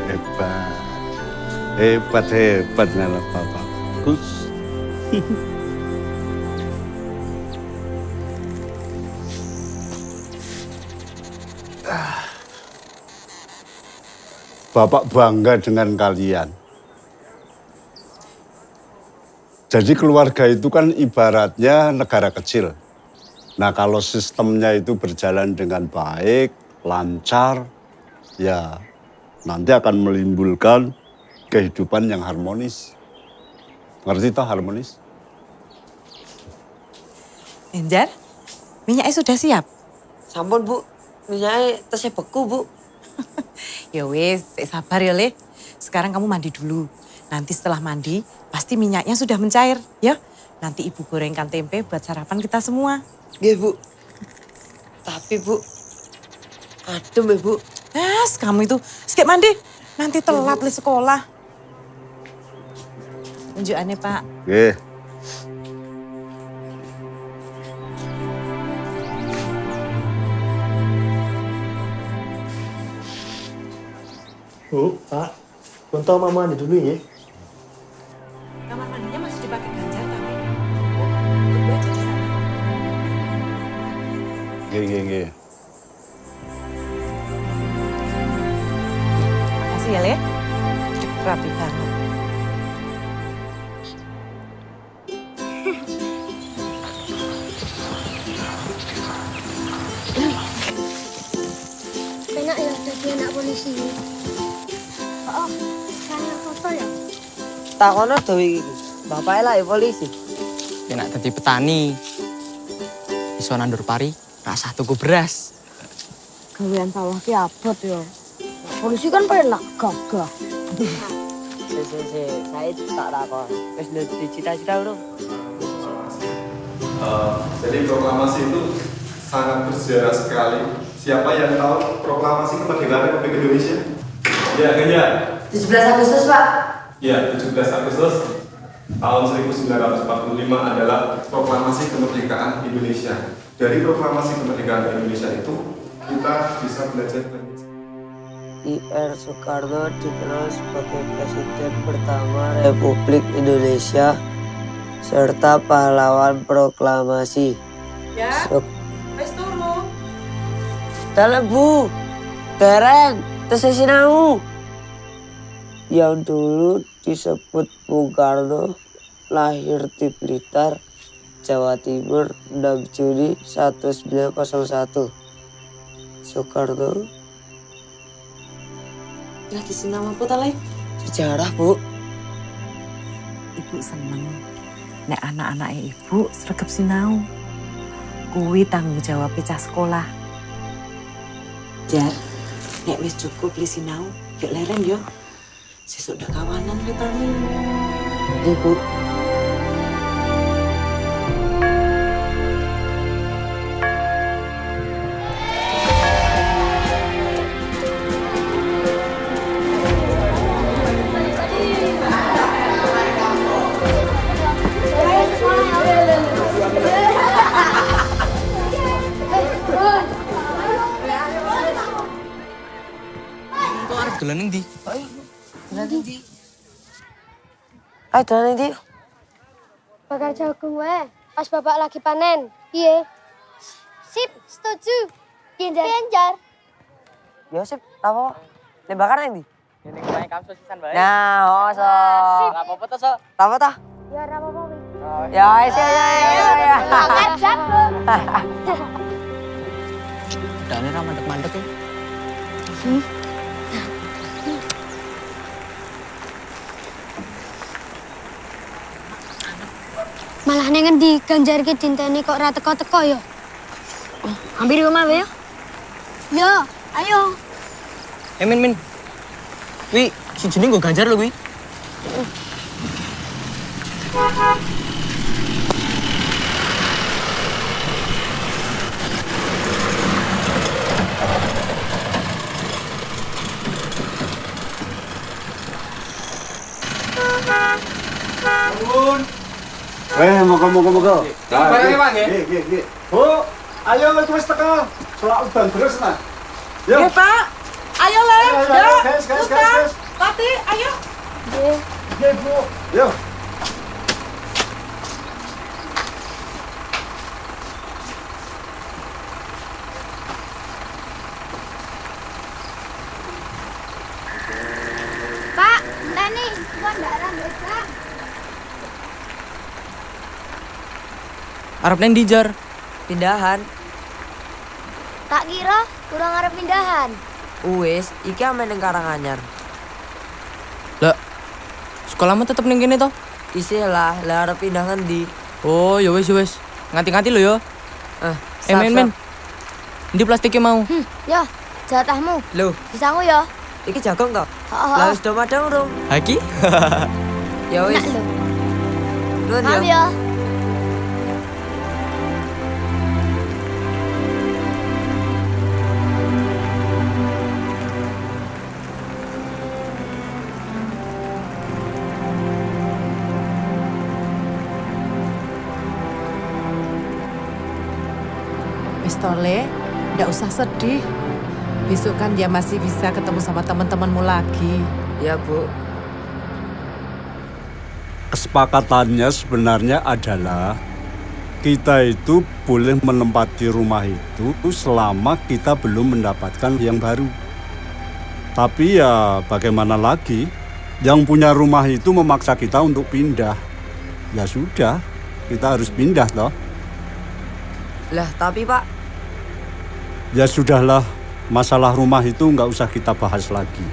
Hebat. Hebat ngalah Bapak. Bagus. Bapak bangga dengan kalian. Jadi keluarga itu kan ibaratnya negara kecil. Nah kalau sistemnya itu berjalan dengan baik, lancar, ya nanti akan menimbulkan kehidupan yang harmonis. Ngerti toh harmonis? Enjar, minyaknya sudah siap? Sampun, Bu. Minyaknya tesnya beku, Bu. Ya wis, sabar ya, Le. Sekarang kamu mandi dulu. Nanti setelah mandi, pasti minyaknya sudah mencair, ya. Nanti Ibu gorengkan tempe buat sarapan kita semua. Iya, Bu. Tapi, Bu, adem ya, Bu. Kamu itu, skip mandi. Nanti telat le sekolah. Unjukannya, Pak. Oke. Bu, Pak, Kunto mau mandi dulu ya. Kamar mandinya masih dipakai Ganjar, tapi berdua aja di sana. Oke. Makasih ya, Le. Rapi banget. Enak ya jadi anak polisi. Oh, saya foto ya. Takono dewe iki. Bapake lah polisi. Nek dadi petani iso nandur pari, rasa tuku beras. Gawean sawah ki abot ya. Polisi kan penak gagah. Saya tak takon. Wis ndek cita-cita urung? Jadi proklamasi itu sangat bersejarah sekali. Siapa yang tahu proklamasi kemerdekaan Republik Indonesia? Ya, Ganjar. 17 Agustus, Pak. Ya, 17 Agustus tahun 1945 adalah proklamasi kemerdekaan Indonesia. Dari proklamasi kemerdekaan Indonesia itu kita bisa belajar banyak. I.R. Soekarno dikenal sebagai Presiden pertama Republik Indonesia serta pahlawan proklamasi. Ya, wis turu. Dalam Bu, dereng, tesnya sinau. Yang dulu disebut Bung Karno, lahir di Blitar, Jawa Timur 6 Juni 1901. Soekarno. Lagi sinau apa ta, Le? Sejarah, Bu. Ibu seneng. Nek anak-anaknya ibu sregep sinau. Kuwi tanggung jawab cah sekolah. Jar, nek wis cukup li sinau, gek leren yo. Sesuk dak kawanan retane. Ibu. Kok arep dolan ning ndi? Nanti. Ayo dolan nanti. Bakar jagung wae. Pas bapak lagi panen. Iya. Sip, setuju. Genjar. Ya sip, apa? Nek bakar nanti. Ning omahe kamu sisan bae. Nah, oh so. Ora apa-apa to, Sok. Apa ta? Ya ora apa-apa wis. Ya, ya. Bakar jagung. Dane ra mandek-mandek ya. Malah ning endi Ganjar ki dinteni kok ora teko-teko ya. Hampir rumah wae ya. Yo, ayo. Min. Wi, si jeneng nggo Ganjar lho kuwi. Moga. Barangnya, Pak, nggih? Nggih. Bu, ayo wis teko. Selak udan terus nah. Yo. Ya, Pak. Ayo, Le. Ayo, Dok, guys, Suster, Tati, ayo. Oke, Bu. Yuk. Pak, entah nih, kok darah besar. Arep neng dijar. Pindahan. Tak kira kurang arep pindahan. Wis, iki amen ning Karanganyar. Lah, sekolahmu tetep ning kene toh? Isih lah arep pindah ngendi? Oh, ya wis ya wis. Nganti-nganti lo yo. Men. Ndi plastiknya mau? Yo, jatahmu. Loh, Sisamu yo. iki jagung toh? Oh, Lah wis do madang urung? Haki? Ya wis. Enak lho. Nuwun Maaf ya. yo. Wis Tole, ndak usah sedih. Besok kan dia masih bisa ketemu sama teman-temanmu lagi. Ya, Bu. Kesepakatannya sebenarnya adalah kita itu boleh menempati rumah itu selama kita belum mendapatkan yang baru. Tapi ya bagaimana lagi, yang punya rumah itu memaksa kita untuk pindah. Ya sudah, kita harus pindah toh. Lah, tapi Pak, Ya sudahlah, masalah rumah itu nggak usah kita bahas lagi.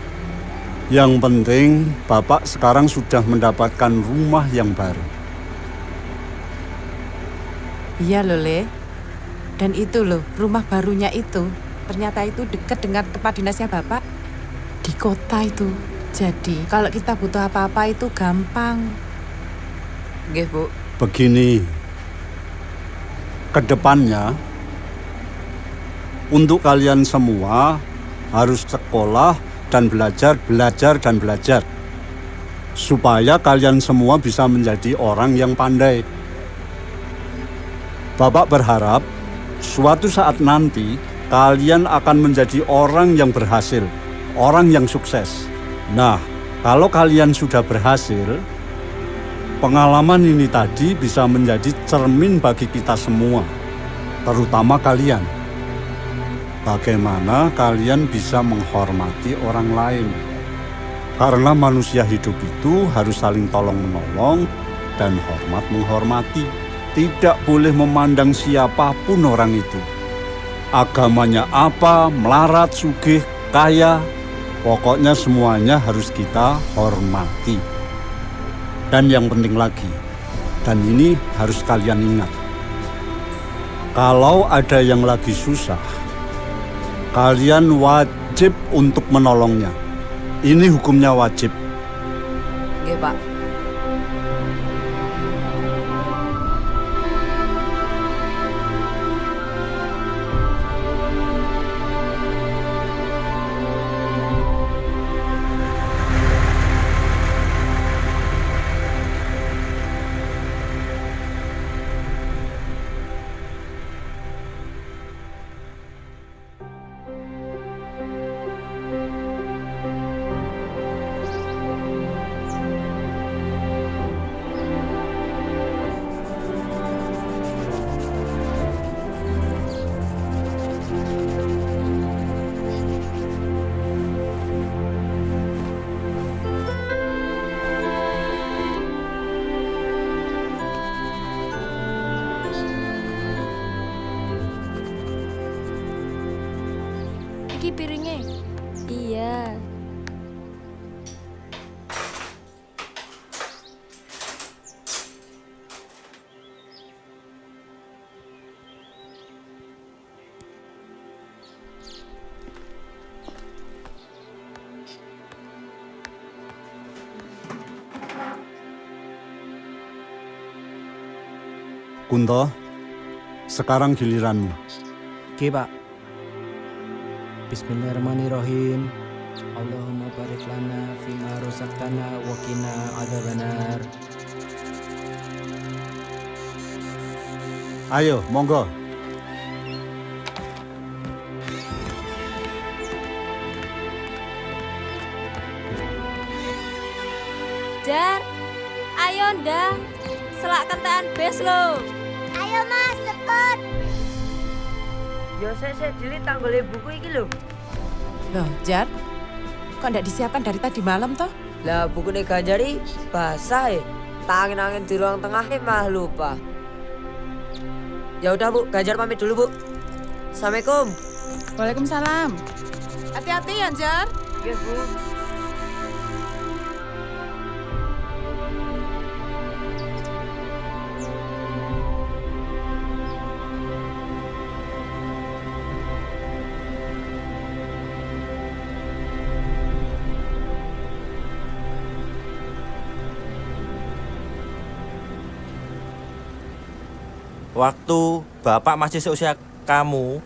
Yang penting Bapak sekarang sudah mendapatkan rumah yang baru. Iya loh, Le. Dan itu loh, rumah barunya itu. Ternyata itu dekat dengan tempat dinasnya Bapak. Di kota itu. Jadi kalau kita butuh apa-apa itu gampang. nggih, Bu. Begini, kedepannya untuk kalian semua harus sekolah dan belajar dan belajar. Supaya kalian semua bisa menjadi orang yang pandai. Bapak berharap suatu saat nanti kalian akan menjadi orang yang berhasil, orang yang sukses. Nah, kalau kalian sudah berhasil, pengalaman ini tadi bisa menjadi cermin bagi kita semua, terutama kalian. Bagaimana kalian bisa menghormati orang lain? Karena manusia hidup itu harus saling tolong-menolong dan hormat menghormati. Tidak boleh memandang siapapun orang itu. Agamanya apa, melarat, sugih, kaya, pokoknya semuanya harus kita hormati. Dan yang penting lagi, dan ini harus kalian ingat. Kalau ada yang lagi susah, kalian wajib untuk menolongnya. Ini hukumnya wajib. Nggih, Pak. Iki piringnya. Iya. Kunto, sekarang giliranmu. Oke, Pak. Bismillahirrahmanirrahim. Allahumma barik lana fima razaqtana wa qina adzabannar. Ayo, monggo. kentekan bes lo. Ayo Mas, cepet. Yo saya dili tanggule buku iki lho. Loh, Jar, kok ndak disiapkan dari tadi malam toh? Lah bukune Ganjari basah ya. Tak angin-angin di ruang tengah mah lupa. Ya udah Bu, Ganjar pamit dulu Bu. Assalamualaikum. Waalaikumsalam. Hati-hati ya, Jar. Iya Bu. Waktu Bapak masih seusia kamu,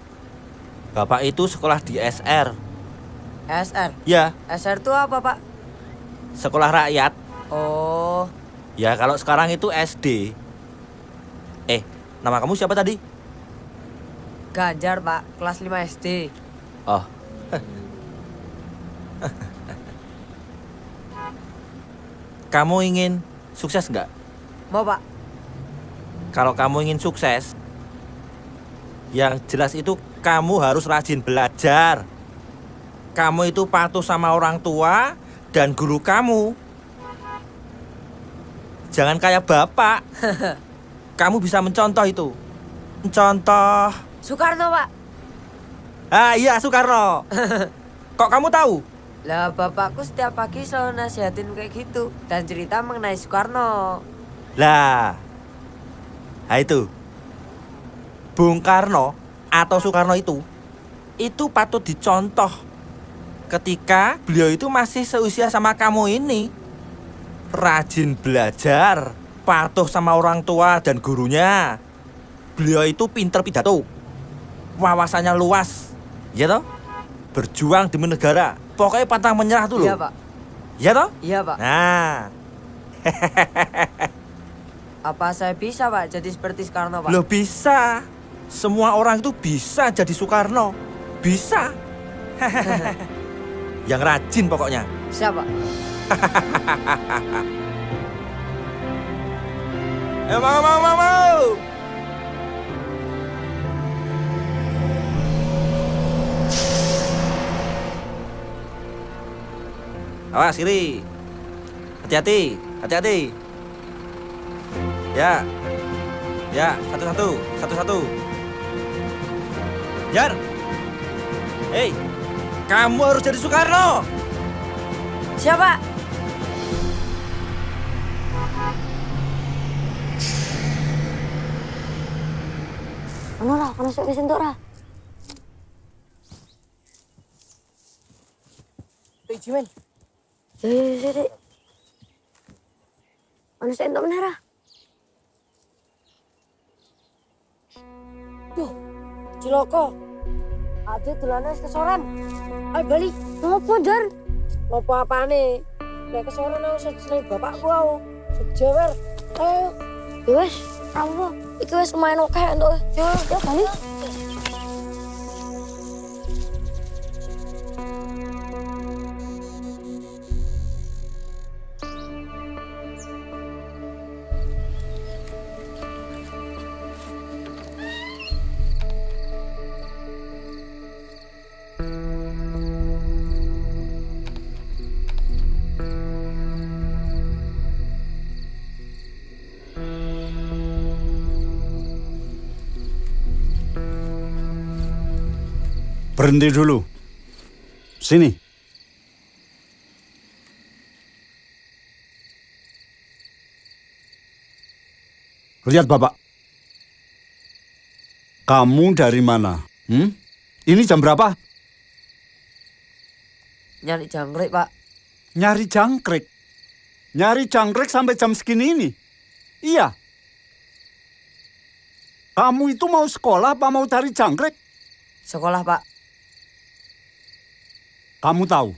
Bapak itu sekolah di SR. SR. Ya, SR itu apa Pak? sekolah rakyat. Oh, Ya, kalau sekarang itu SD. Nama kamu siapa tadi? Ganjar Pak, kelas 5 SD. Oh. Kamu ingin sukses nggak? Mau Pak? Kalau kamu ingin sukses, yang jelas itu kamu harus rajin belajar. Kamu itu patuh sama orang tua dan guru kamu. Jangan kayak bapak. Kamu bisa mencontoh itu. Mencontoh. Soekarno Pak. Ah iya, Soekarno. Kok kamu tahu? Lah bapakku setiap pagi selalu nasihatin kayak gitu dan cerita mengenai Soekarno. Lah. Nah itu. Bung Karno atau Soekarno itu patut dicontoh ketika beliau itu masih seusia sama kamu ini. Rajin belajar, patuh sama orang tua dan gurunya. Beliau itu pinter pidato, wawasannya luas, ya toh? Berjuang demi negara, pokoknya pantang menyerah tuh loh. Iya Pak. Ya toh? Iya Pak. Nah, Apa saya bisa Pak jadi seperti Soekarno Pak? lo bisa. Semua orang itu bisa jadi Soekarno. Bisa. Yang rajin pokoknya. Siapa? Mau. Awas kiri. Hati-hati, hati-hati. Ya. Ya, satu-satu. Jar. Hei, kamu harus jadi Soekarno. Siapa? Ano ra, kana sok wis entuk ra. Tuh Jimen. Ya. Ano sok entuk meneh ra. Ciloko. Ade dolane wis kesoran. Ayo bali. Ngopo, Jar? Ngopo apane? Nek kesoran aku seneng bapakku aku. Sejewer. Ayo. Ya wis, ra apa. Iki wis lumayan oke entuk. Ya bali. Berhenti dulu. Sini. Lihat Bapak. Kamu dari mana? Ini jam berapa? Nyari jangkrik Pak. Nyari jangkrik. Nyari jangkrik sampai jam segini ini. Iya. Kamu itu mau sekolah apa mau cari jangkrik? Sekolah Pak. Kamu tahu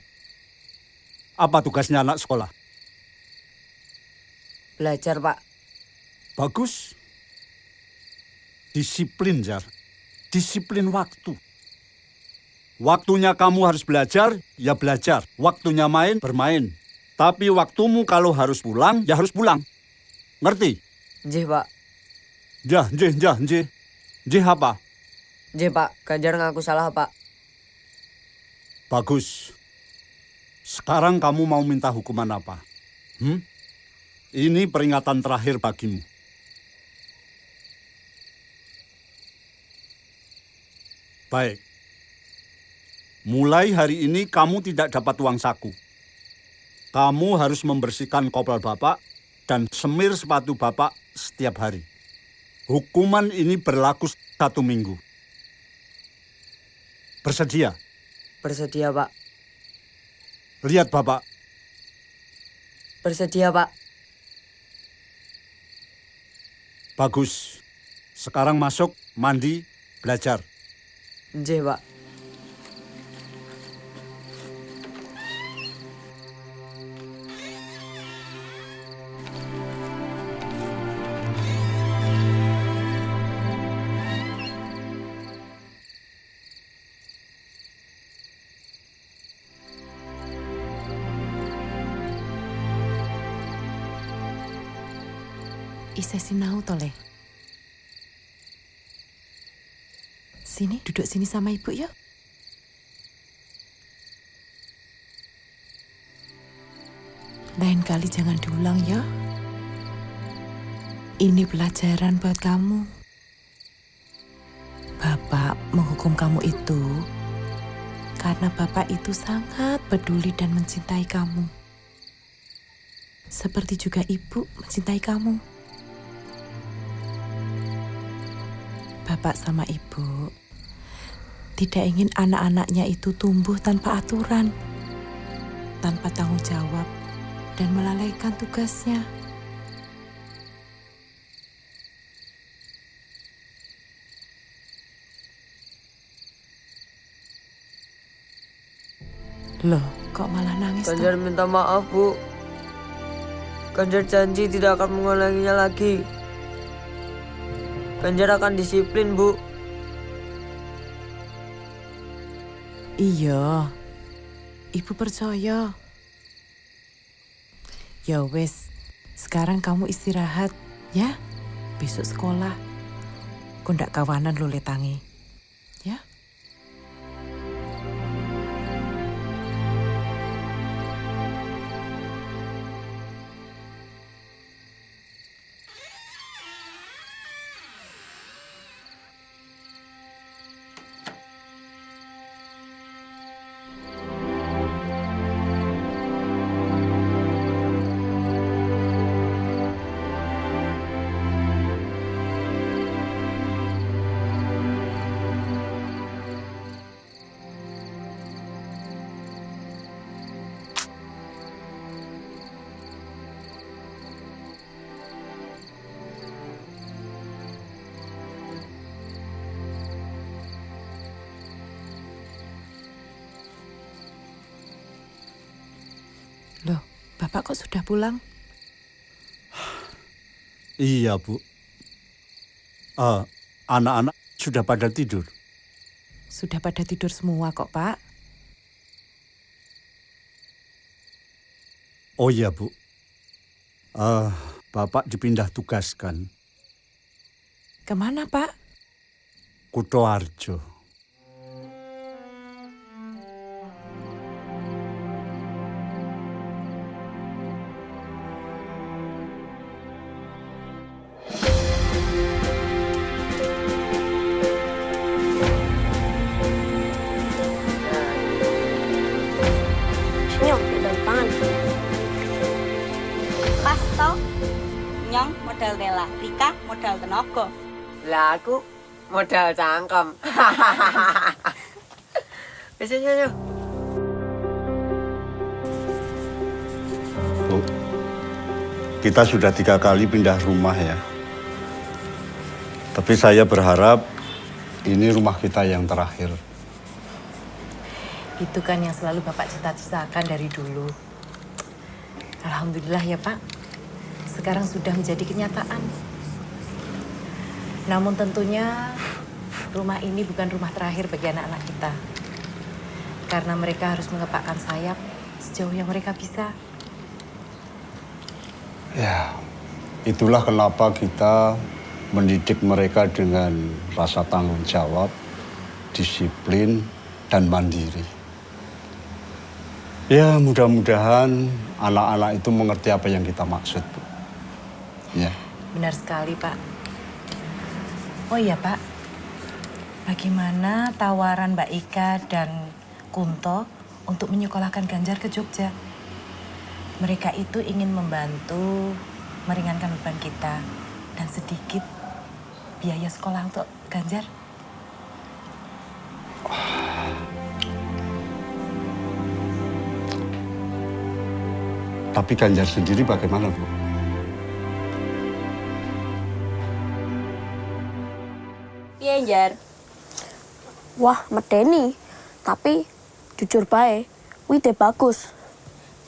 apa tugasnya anak sekolah? Belajar Pak. Bagus. Disiplin, Jar. Disiplin waktu. Waktunya kamu harus belajar, ya belajar. Waktunya main, bermain. Tapi waktumu kalau harus pulang, ya harus pulang. Ngerti? Nggih, Pak. Njih apa? Nggih, Pak. Ganjar ngaku salah, Pak. Bagus. Sekarang kamu mau minta hukuman apa? Ini peringatan terakhir bagimu. Baik. Mulai hari ini kamu tidak dapat uang saku. Kamu harus membersihkan kopel Bapak dan semir sepatu Bapak setiap hari. Hukuman ini berlaku 1 minggu. Bersedia? Bersedia, Pak. Lihat Bapak. Bersedia, Pak. Bagus. Sekarang masuk, mandi, belajar. Nggih, Pak. Isih sinau to, Le. Sini, duduk sini sama ibu yuk. Lain kali jangan diulang ya. Ini pelajaran buat kamu. Bapak menghukum kamu itu karena Bapak itu sangat peduli dan mencintai kamu. Seperti juga ibu mencintai kamu. Bapak sama ibu tidak ingin anak-anaknya itu tumbuh tanpa aturan, tanpa tanggung jawab, dan melalaikan tugasnya. Loh, kok malah nangis? Ganjar minta maaf, Bu. Ganjar janji tidak akan mengulanginya lagi. Ganjar akan disiplin, Bu. Iya, ibu percaya. Ya wes, sekarang kamu istirahat ya. Besok sekolah. Kau ndak kawanan lo letangi. Ya. Loh, Bapak kok sudah pulang? Iya, Bu. Anak-anak sudah pada tidur. Sudah pada tidur semua kok, Pak. Oh iya, Bu. Bapak dipindah tugaskan. Kemana, Pak? Kutoarjo. Nyong, beda pangan. Pas toh, Nyong modal rela, Rika modal tenaga. Lah aku modal cangkem. Wis yo. Bu, kita sudah 3 kali pindah rumah ya. Tapi saya berharap ini rumah kita yang terakhir. Itu kan yang selalu Bapak cita-citakan dari dulu. Alhamdulillah ya, Pak. Sekarang sudah menjadi kenyataan. Namun tentunya rumah ini bukan rumah terakhir bagi anak-anak kita. Karena mereka harus mengepakkan sayap sejauh yang mereka bisa. Ya, Itulah kenapa kita mendidik mereka dengan rasa tanggung jawab, disiplin, dan mandiri. Ya, mudah-mudahan anak-anak itu mengerti apa yang kita maksud, Bu. Ya. Benar sekali, Pak. Oh iya, Pak. Bagaimana tawaran Mbak Ika dan Kunto untuk menyekolahkan Ganjar ke Jogja? Mereka itu ingin membantu meringankan beban kita dan sedikit biaya sekolah untuk Ganjar. Tapi Ganjar sendiri bagaimana, Bu? Piye, Jar? Wah, medeni. Tapi jujur bae, ide bagus.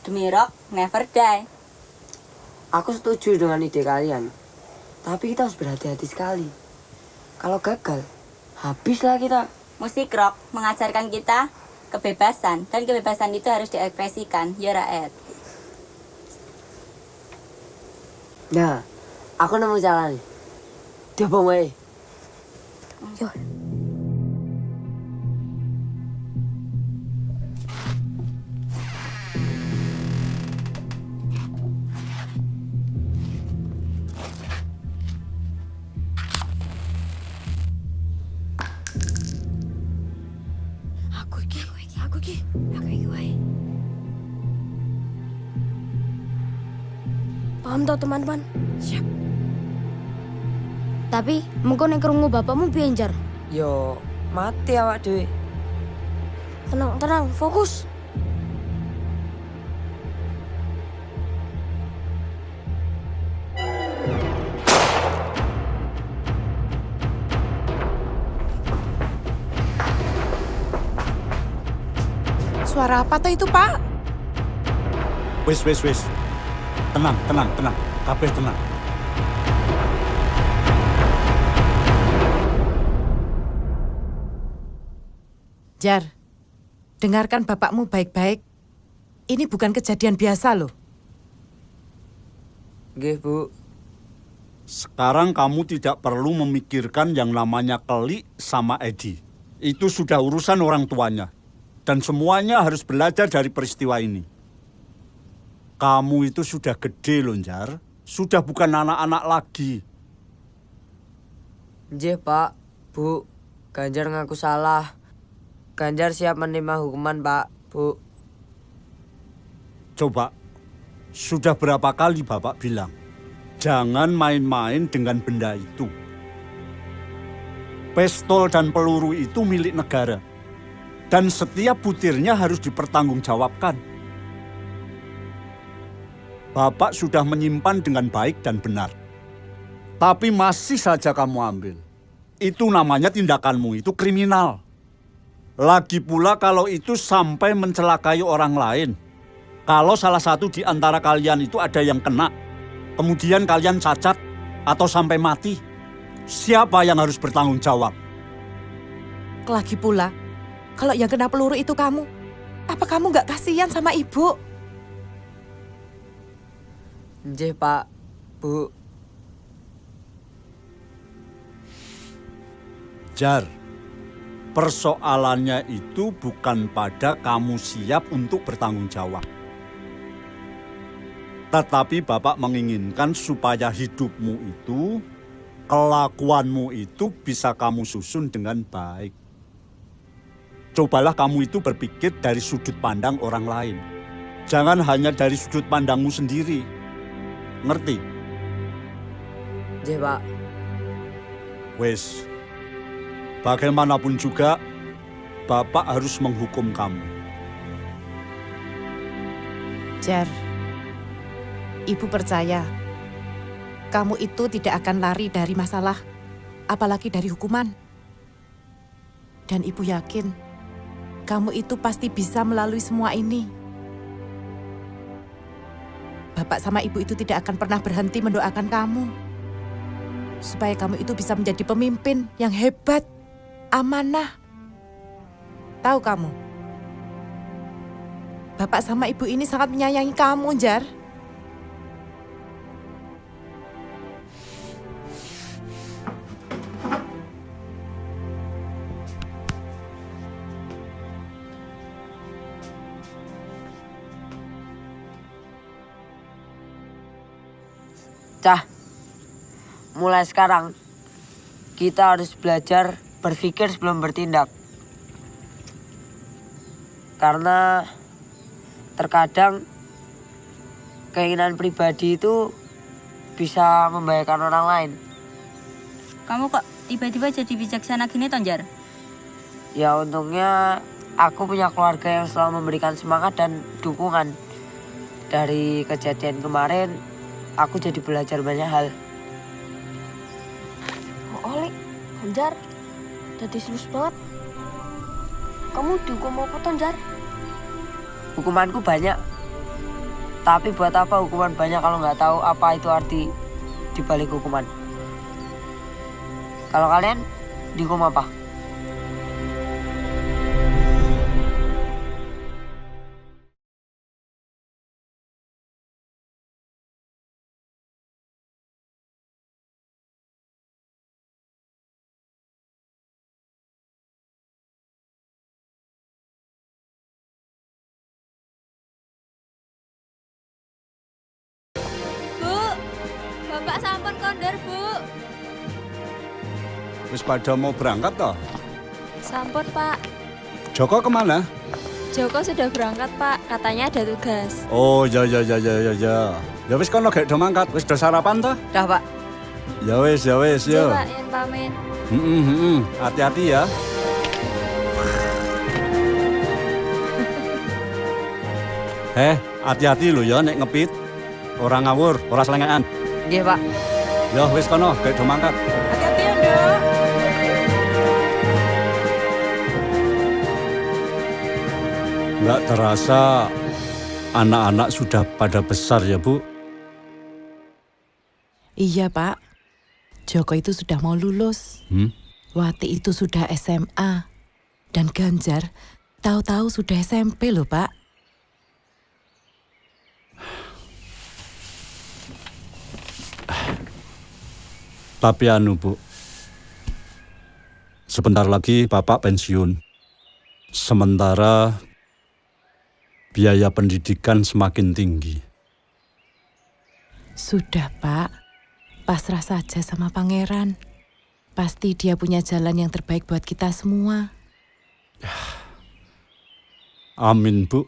Demi rock, never die. Aku setuju dengan ide kalian. Tapi kita harus berhati-hati sekali. Kalau gagal, habislah kita. Musik rock mengajarkan kita kebebasan. Dan kebebasan itu harus diekspresikan, ya rakyat. Nah, aku nemu jalan. Dia wae. Yo. Aku iki wae. Paham toh teman-teman? Siap. Tapi mengko nek krungu bapakmu piye, Jar? Yo, mati awak dhewe. Tenang, fokus. Suara apa tuh itu, Pak? Wis. Tenang. Kabeh tenang. Jar, dengarkan bapakmu baik-baik. Ini bukan kejadian biasa loh. Nggih, Bu. Sekarang kamu tidak perlu memikirkan yang namanya Keli sama Edi. Itu sudah urusan orang tuanya. Dan semuanya harus belajar dari peristiwa ini. Kamu itu sudah gede loh, Jar. Sudah bukan anak-anak lagi. Nggih, Pak. Bu, Ganjar ngaku salah. Ganjar siap menerima hukuman, Pak, Bu. Coba, sudah berapa kali Bapak bilang, jangan main-main dengan benda itu. Pistol dan peluru itu milik negara. Dan setiap butirnya harus dipertanggungjawabkan. Bapak sudah menyimpan dengan baik dan benar. Tapi masih saja kamu ambil. Itu namanya tindakanmu, itu kriminal. Lagi pula kalau itu sampai mencelakai orang lain. Kalau salah satu di antara kalian itu ada yang kena, kemudian kalian cacat atau sampai mati, siapa yang harus bertanggung jawab? Lagi pula, kalau yang kena peluru itu kamu, apa kamu nggak kasihan sama ibu? Nggih, Pak, Bu. Jar, persoalannya itu bukan pada kamu siap untuk bertanggung jawab. Tetapi Bapak menginginkan supaya hidupmu itu, kelakuanmu itu bisa kamu susun dengan baik. Cobalah kamu itu berpikir dari sudut pandang orang lain. Jangan hanya dari sudut pandangmu sendiri. Ngerti? Nggih, Pak. Wes, bagaimanapun juga, Bapak harus menghukum kamu. Jar, Ibu percaya, kamu itu tidak akan lari dari masalah, apalagi dari hukuman. Dan Ibu yakin, kamu itu pasti bisa melalui semua ini. Bapak sama Ibu itu tidak akan pernah berhenti mendoakan kamu. Supaya kamu itu bisa menjadi pemimpin yang hebat, amanah. Tahu kamu, Bapak sama Ibu ini sangat menyayangi kamu, Jar. Cah, mulai sekarang kita harus belajar berpikir sebelum bertindak. Karena terkadang keinginan pribadi itu bisa membahayakan orang lain. Kamu kok tiba-tiba jadi bijaksana gini, Tonjar? Ya untungnya aku punya keluarga yang selalu memberikan semangat dan dukungan. Dari kejadian kemarin, aku jadi belajar banyak hal. Oli, Tonjar, jadi serius banget. Kamu dihukum apa, Tonjar? Hukumanku banyak. Tapi buat apa hukuman banyak kalau nggak tahu apa itu arti dibalik hukuman? Kalau kalian dihukum apa? Bu, Bapak sampun kondur, Bu. Wis pada mau berangkat toh? Sampun, Pak. Joko kemana? Joko sudah berangkat, Pak. Katanya ada tugas. Oh, ya. Ya wis kono gek do mangkat. Wis do sarapan toh? Dah, Pak. Ya wis, Ya, yo. Pak, yang pamit. Hati-hati ya. Hati-hati lho ya nek ngepit. Orang ngawur, ora selengean. Nggih, Pak. Ya wis kono gek do mangkat. Hati-hati ya, Nduk. Nggak terasa anak-anak sudah pada besar ya, Bu. Iya, Pak. Joko itu sudah mau lulus. Wati itu sudah SMA. Dan Ganjar tahu-tahu sudah SMP loh, Pak. Tapi anu, Bu. Sebentar lagi Bapak pensiun. Sementara biaya pendidikan semakin tinggi. Sudah, Pak. Pasrah saja sama Pangeran. Pasti dia punya jalan yang terbaik buat kita semua. Amin, Bu.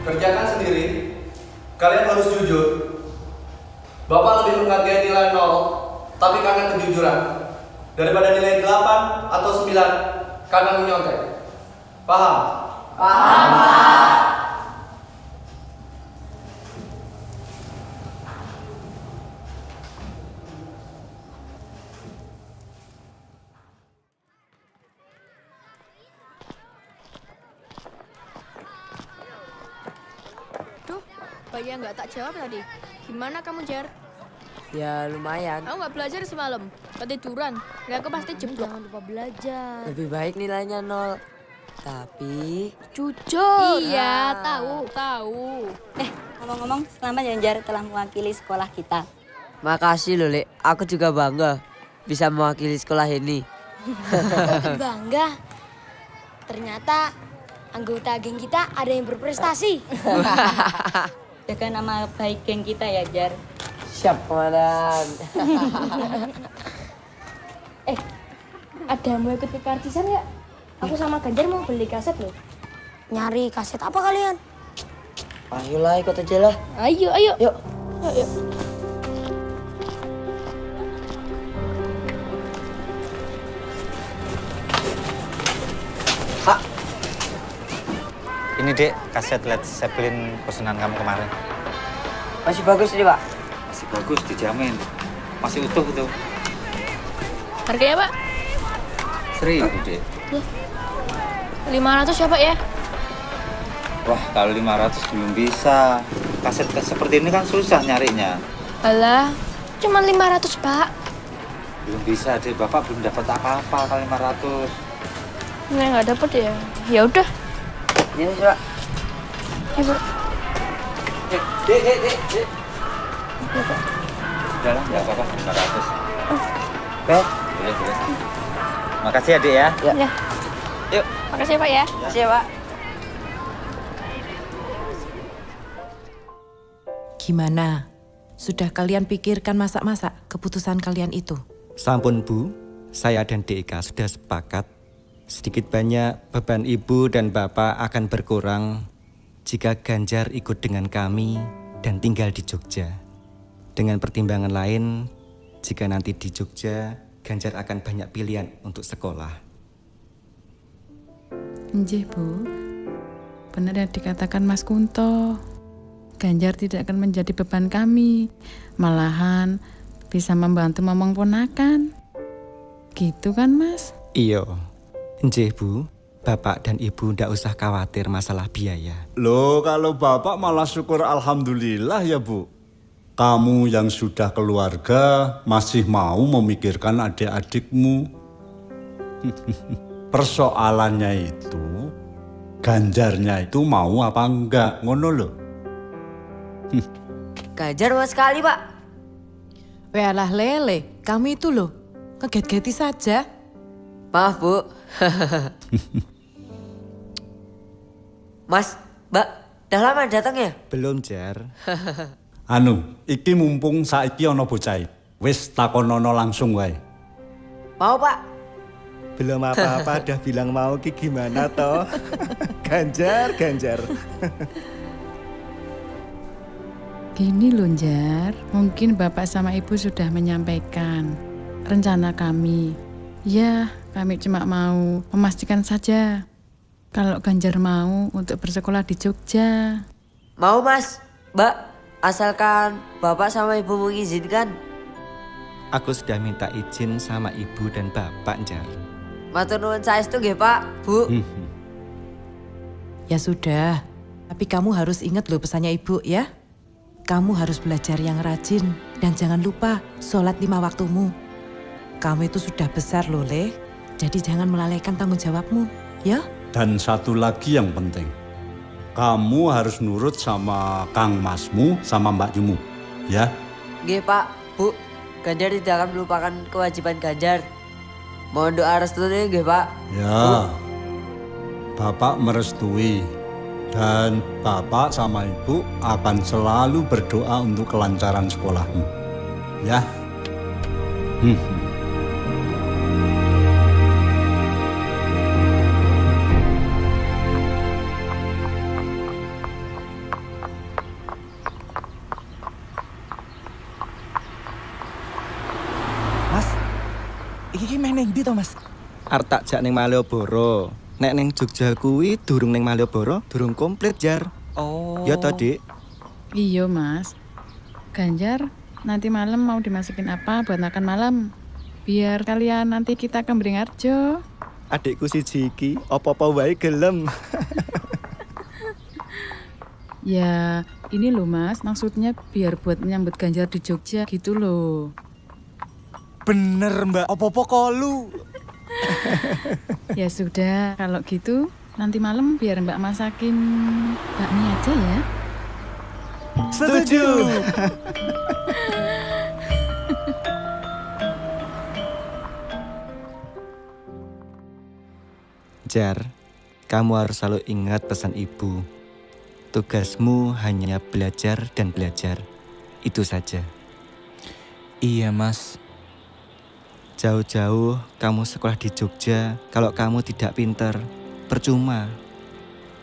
Kerjakan sendiri, kalian harus jujur. Bapak lebih menghargai nilai 0, tapi karena kejujuran, daripada nilai 8 atau 9 karena menyontek. Paham? Paham, Pak. Banyak yang nggak tak jawab tadi. Gimana kamu, Jar? Ya lumayan. Kamu nggak belajar semalam? Ketiduran? Nggak, aku pasti jeblok. Jangan lupa belajar. Lebih baik nilainya 0. Tapi Jujur. Iya, tahu. Ngomong-ngomong, selamat ya, Jar, telah mewakili sekolah kita. makasih loh, Lek. Aku juga bangga bisa mewakili sekolah ini. Bangga. Ternyata anggota geng kita ada yang berprestasi. Jaga nama baik geng kita ya, Jar. Siap, Komandan. Ada yang mau ikut ke kartisan nggak? Aku sama Ganjar mau beli kaset loh. Nyari kaset apa kalian? Ayolah, ikut aja lah. Ayo. Yuk. Ini Dek, kaset Led Zeppelin pesanan kamu kemarin. Masih bagus nih, Pak. Masih bagus, dijamin. Masih utuh itu. Harganya, Pak? 1.000 Dek. 500 ya, Pak ya? Wah, kalau 500 belum bisa. Kaset seperti ini kan susah nyarinya. Alah, cuma 500, Pak. Belum bisa, Dek. Bapak belum dapat apa-apa kali 500. Nggak dapet ya? Ya udah. Ini Pak. Ibu. Dek. Udah lah, nggak apa-apa, 500. Boleh. Makasih ya, Dek ya. Ya. Yuk. Makasih ya, Pak ya. Makasih ya, Pak. Gimana? Sudah kalian pikirkan masak-masak keputusan kalian itu? Sampun Bu, saya dan DK sudah sepakat. Sedikit banyak beban Ibu dan Bapak akan berkurang jika Ganjar ikut dengan kami dan tinggal di Jogja. Dengan pertimbangan lain, jika nanti di Jogja, Ganjar akan banyak pilihan untuk sekolah. Nggih, Bu. Benar yang dikatakan Mas Kunto. Ganjar tidak akan menjadi beban kami. Malahan bisa membantu momong ponakan. Gitu kan, Mas? Iya. Nggih, Bu. Bapak dan Ibu ndak usah khawatir masalah biaya. Loh, kalau Bapak malah syukur alhamdulillah ya, Bu. Kamu yang sudah keluarga masih mau memikirkan adik-adikmu. Persoalannya itu, Ganjarnya itu mau apa enggak, ngono loh. Ganjar mau sekali, Pak. Walah lele, kami itu loh, ngeget-geti saja. Maaf, Bu. Mas, Mbak, udah lama datang ya? Belum, Jar. Iki mumpung saiki ana bocah. Wis takonono langsung wae. Mau, Pak. Belum apa-apa udah bilang mau ki gimana toh? Ganjar. Gini loh, Jar. Mungkin Bapak sama Ibu sudah menyampaikan rencana kami. Ya, kami cuma mau memastikan saja kalau Ganjar mau untuk bersekolah di Jogja. Mau, Mas. Mbak, asalkan Bapak sama Ibu mengizinkan. Aku sudah minta izin sama Ibu dan Bapak, Jar. Matur nuwun saestu nggih, Pak, Bu. Ya sudah, tapi kamu harus ingat loh pesannya Ibu ya. Kamu harus belajar yang rajin dan jangan lupa sholat 5 waktumu. Kamu itu sudah besar loh, Le. Jadi jangan melalaikan tanggung jawabmu, ya? Dan satu lagi yang penting. Kamu harus nurut sama Kang Masmu sama Mbak Yumu, ya? Nggih, Pak, Bu. Ganjar tidak akan melupakan kewajiban Ganjar. Mohon doa restunya nggih, Pak. Ya. Bapak merestui. Dan Bapak sama Ibu akan selalu berdoa untuk kelancaran sekolahmu. Ya. Mas, iki meh ning ndi to, Mas? Arep tak jak ning Malioboro. Nek ning Jogja kuwi durung ning Malioboro, durung komplit, Jar. Oh. Ya toh, Dik? Iya, Mas. Ganjar, nanti malam mau dimasakin apa buat makan malam? Biar kalian nanti kita ke Bringharjo. Adikku siji iki apa-apa wae gelem. Ya, ini loh, Mas. Maksudnya biar buat menyambut Ganjar di Jogja gitu loh. Bener, Mbak. Apa-apa kolu. Ya sudah, kalau gitu nanti malam biar Mbak masakin bakmi aja ya. Setuju. Jar, kamu harus selalu ingat pesan Ibu. Tugasmu hanya belajar dan belajar. Itu saja. Iya, Mas. Jauh-jauh kamu sekolah di Jogja, kalau kamu tidak pinter, percuma.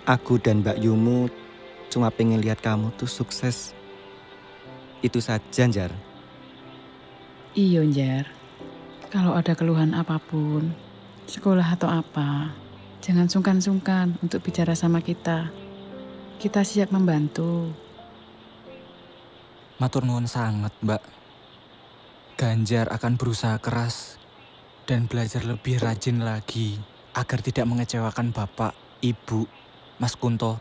Aku dan Mbak Yumu cuma pengen lihat kamu tuh sukses. Itu saja, Jar. Iya, Jar. Kalau ada keluhan apapun, sekolah atau apa, jangan sungkan-sungkan untuk bicara sama kita. Kita siap membantu. Matur nuwun sangat, Mbak. Ganjar akan berusaha keras dan belajar lebih rajin lagi agar tidak mengecewakan Bapak, Ibu, Mas Kunto,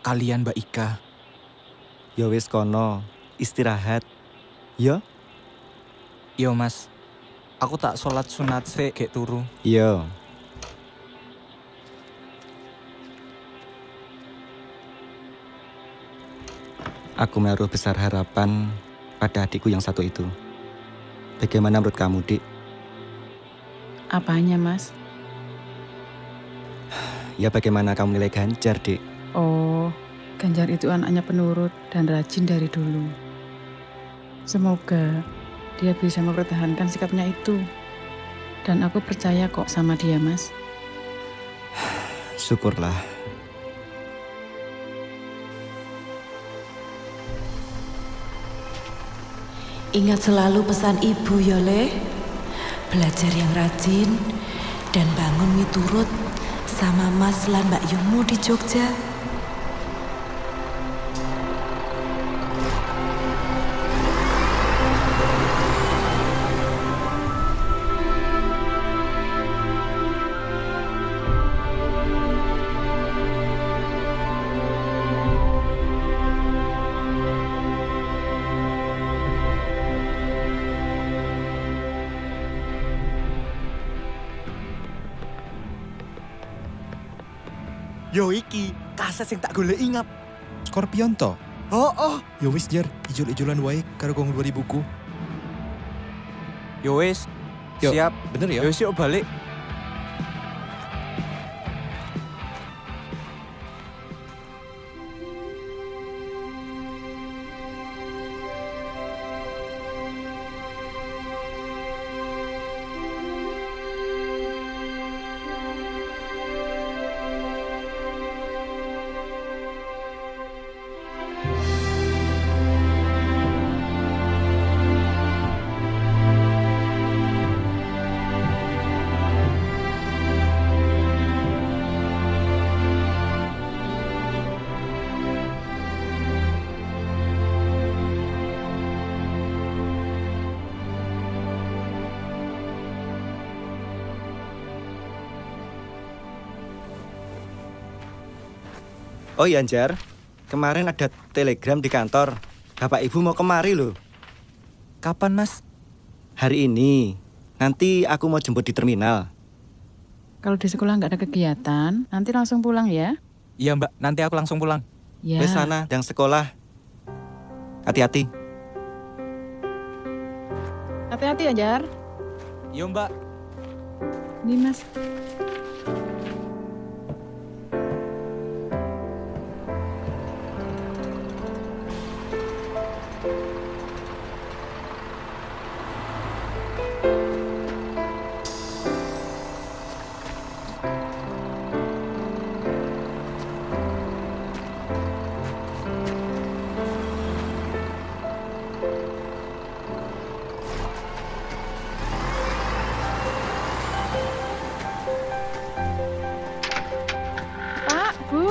kalian Mbak Ika. Ya wis kono, istirahat. Ya? Yo, Mas. Aku tak sholat sunat sik gek turu. Iya. Aku menaruh besar harapan pada adikku yang satu itu. Bagaimana menurut kamu, Dik? Apanya, Mas? Ya bagaimana kamu nilai Ganjar, Dik? Oh, Ganjar itu anaknya penurut dan rajin dari dulu. Semoga dia bisa mempertahankan sikapnya itu. Dan aku percaya kok sama dia, Mas. Syukurlah. Ingat selalu pesan ibu ya, Le. Belajar yang rajin dan bangun miturut sama Mas lan Mbak Yumu di Jogja. Yo iki, kaset sing tak golek ingap. Scorpion to? Oh. Ya wis Jar, ijol-ijolan wae karo gong 2000 buku. Yo wis. Yo, Siap. bener ya? Yo wis yuk balik. Oh iya, Jar. Kemarin ada telegram di kantor. Bapak Ibu mau kemari loh. Kapan, Mas? Hari ini. Nanti aku mau jemput di terminal. Kalau di sekolah nggak ada kegiatan, nanti langsung pulang ya. Iya, Mbak. Nanti aku langsung pulang. Ya. Wes sana, yang sekolah. Hati-hati. Hati-hati ya, Jar. Yo, Mbak. Ini, Mas. Pak, Bu.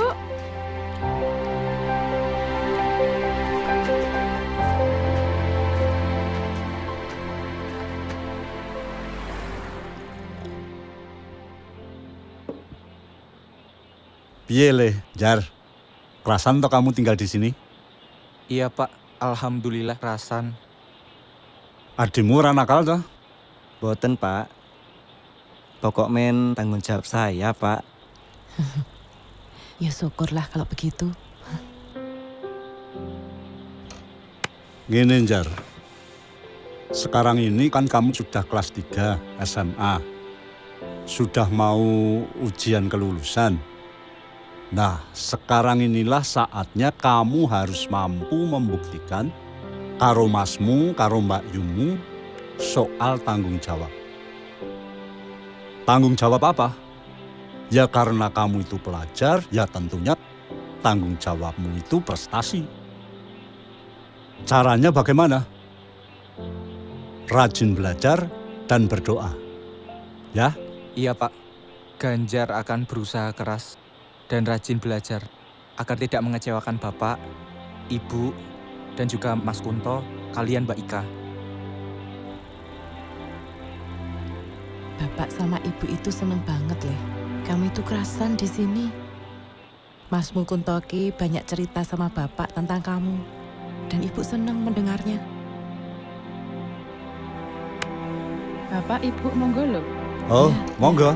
Piye Le, Jar? Kerasan toh kamu tinggal di sini? Iya, Pak. Alhamdulillah rasan. Adikmu ora nakal toh? Boten, Pak. Pokok men tanggung jawab saya, Pak. Ya syukurlah kalau begitu. Gini, Jar. Sekarang ini kan kamu sudah kelas 3 SMA. Sudah mau ujian kelulusan. Nah, sekarang inilah saatnya kamu harus mampu membuktikan karo masmu, karo Mbak Yumu soal tanggung jawab. Tanggung jawab apa? Ya karena kamu itu pelajar, ya tentunya tanggung jawabmu itu prestasi. Caranya bagaimana? Rajin belajar dan berdoa. Ya? Iya, Pak. Ganjar akan berusaha keras dan rajin belajar agar tidak mengecewakan Bapak, Ibu, dan juga Mas Kunto, kalian Mbak Ika. Bapak sama Ibu itu seneng banget, Le. Kamu itu kerasan di sini. Mas Kuntoki banyak cerita sama Bapak tentang kamu. Dan Ibu seneng mendengarnya. Bapak, Ibu, monggo lho. Oh, monggo.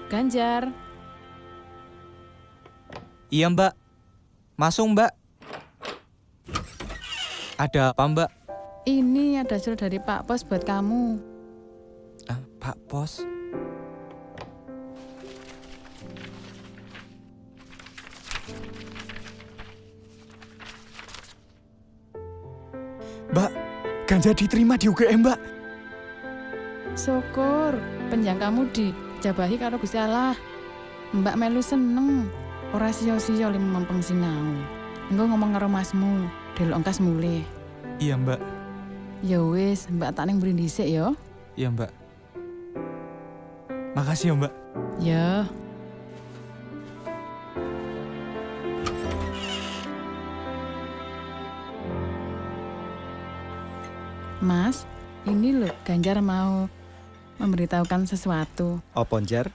Ganjar. Iya Mbak. Masuk Mbak. Ada apa Mbak? Ini ada surat dari Pak Pos buat kamu. Pak Pos? Mbak, Ganjar diterima di UGM Mbak. Syukur, penjang kamu dijabahi karo Gusti Allah. Mbak melu seneng, ora sia-sia oleh mempeng sinau. Engko ngomong karo masmu, delok engkas mulih. Iya Mbak. Ya wis, Mbak tak ning mburi dhisik ya. Iya Mbak. Makasih ya Mbak. Ya. Mas, ini loh Ganjar mau memberitahukan sesuatu. Apa, Jar?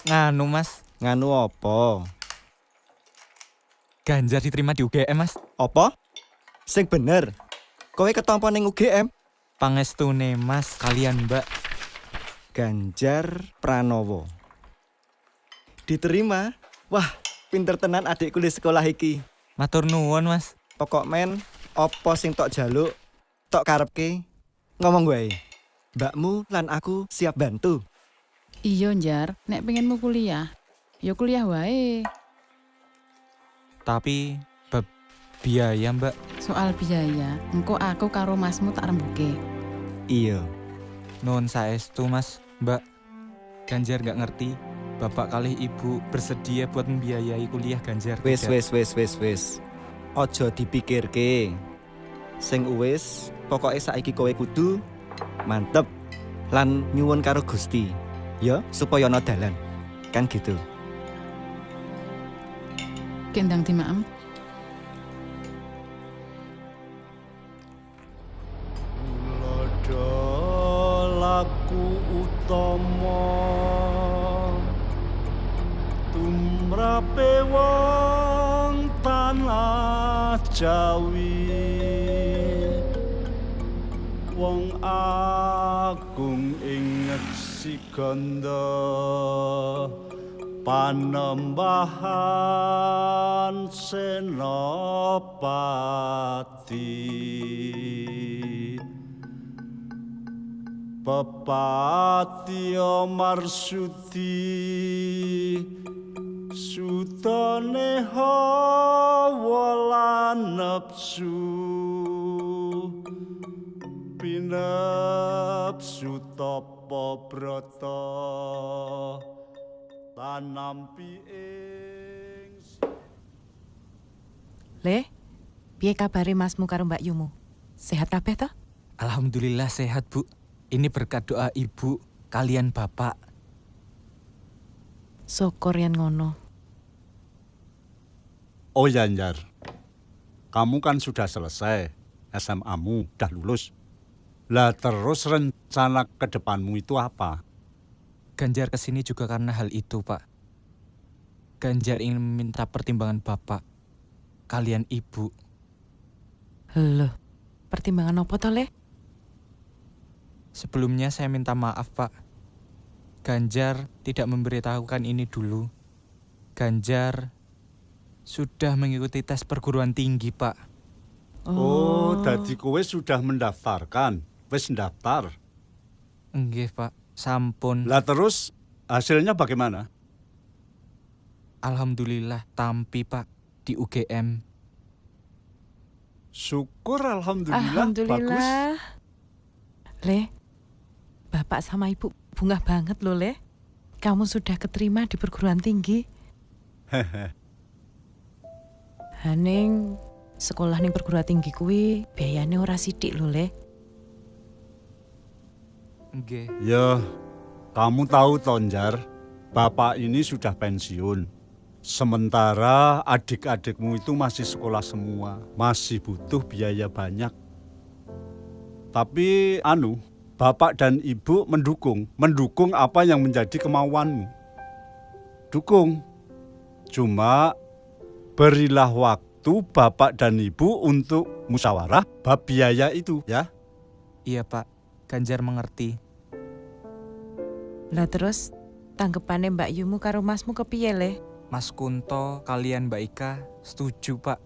Nganu Mas. Nganu apa? Ganjar diterima di UGM Mas. Apa? Sing bener. Kowe ketampa ning UGM? Pangestune Mas kalian Mbak. Ganjar Pranowo. Diterima? Wah, pinter tenan adikku di sekolah iki. Matur nuwun Mas. Pokok men, apa sing tok jaluk, tok karepke, ngomong wae. Mbakmu lan aku siap bantu. Iya, Jar. Nek pengenmu kuliah, ya kuliah wae. Tapi bab biaya Mbak. Soal biaya, engko aku karo masmu tak rembuke. Iya. Nuwun saestu Mas, Mbak. Ganjar gak ngerti, Bapak kali Ibu bersedia buat membiayai kuliah Ganjar. Wis. Ojo dipikirke. Sing wis, pokoke saiki kowe kudu mantep lan nyuwun karo Gusti. Ya, supaya ana dalan. Kan gitu. Kendang dimaem. Laku utama tumrape wong tanah Jawi, wong agung ing Siganda Panembahan Senopati. Pepatya Marsudi sutane hawa lan nepsu, pinepsu tapa brata tanampi ing. Le, piye kabare masmu karo Mbak Yumu? Sehat kabeh toh? Alhamdulillah sehat Bu. Ini berkat doa Ibu, kalian Bapak. Syukur yen ngono. Oh ya, Jar. Kamu kan sudah selesai. SMA-mu udah lulus. Lah terus rencana ke depanmu itu apa? Ganjar kesini juga karena hal itu, Pak. Ganjar ingin meminta pertimbangan Bapak, kalian Ibu. Loh, pertimbangan apa toh, Le? Sebelumnya saya minta maaf, Pak. Ganjar tidak memberitahukan ini dulu. Ganjar sudah mengikuti tes perguruan tinggi, Pak. Oh, dadi kowe sudah mendaftarkan. Wis ndaftar. Nggih, Pak. Sampun. Lah terus hasilnya bagaimana? Alhamdulillah tampi, Pak, di UGM. Syukur alhamdulillah, bagus. Alhamdulillah. Le, Bapak sama Ibu bungah banget loh, Le. Kamu sudah keterima di perguruan tinggi. Haning sekolah ning perguruan tinggi kuwi biayane ora sithik lho, Le. Nggih. Ya, kamu tahu Tonjar, bapak ini sudah pensiun. Sementara adik-adikmu itu masih sekolah semua, masih butuh biaya banyak. Tapi bapak dan ibu mendukung apa yang menjadi kemauanmu. Dukung. Cuma berilah waktu bapak dan ibu untuk musyawarah bab biaya itu, ya. Iya, Pak. Ganjar mengerti. Lah terus tanggapannya Mbak Yumu karo Masmu kepiye, Le? Mas Kunto kalian Mbak Ika setuju, Pak.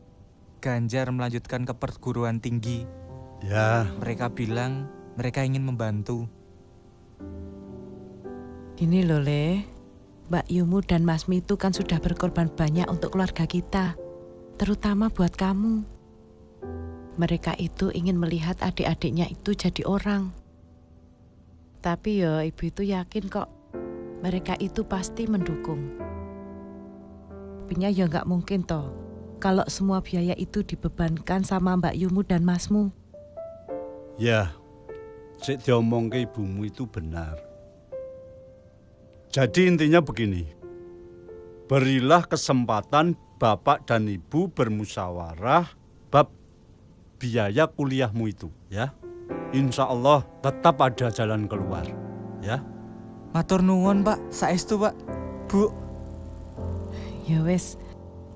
Ganjar melanjutkan ke perguruan tinggi. Ya. Mereka bilang mereka ingin membantu. Gini loh, Le. Mbak Yumu dan Masmi itu kan sudah berkorban banyak untuk keluarga kita. Terutama buat kamu. Mereka itu ingin melihat adik-adiknya itu jadi orang. Tapi ya ibu itu yakin kok mereka itu pasti mendukung. Tapi ya nggak mungkin toh kalau semua biaya itu dibebankan sama Mbak Yumu dan Masmu. Ya, sik diomong ke ibumu itu benar. Jadi intinya begini, berilah kesempatan bapak dan ibu bermusyawarah bab biaya kuliahmu itu, ya. Insya Allah tetap ada jalan keluar, ya. Matur nuwun, Pak. Saestu, Pak. Bu. Ya wis,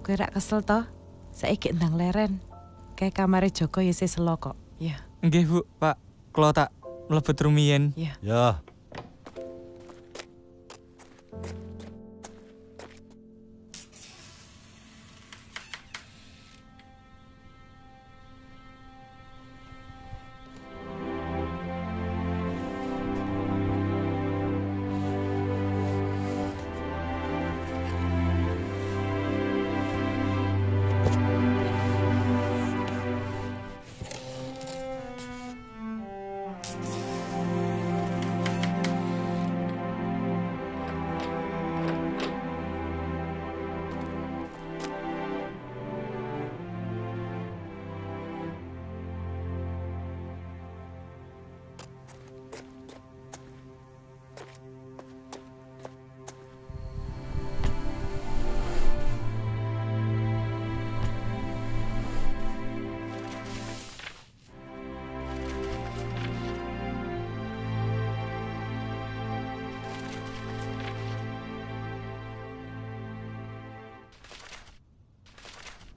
kowe rak kesel toh? Saiki ndang leren. Kayak kamare Joko ya selo kok. Ya. Nggih, Bu. Pak, kula tak mlebet rumiyin. Ya. Ya.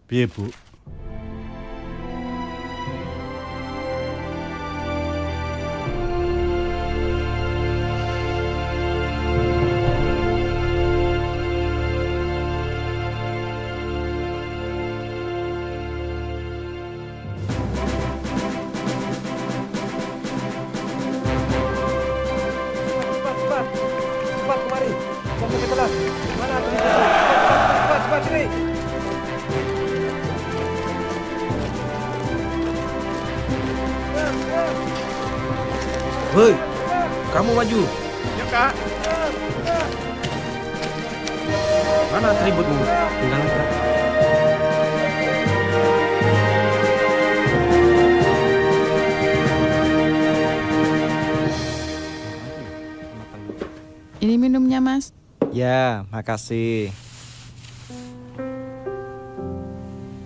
Piye, Bu? Cepat kemari. Sampai ke kelas. Mana tuh? Cepat sini. Woi, kamu maju. Ya, Kak. Mana atributmu? Tinggal angkat. Ini minumnya, Mas. Ya, makasih.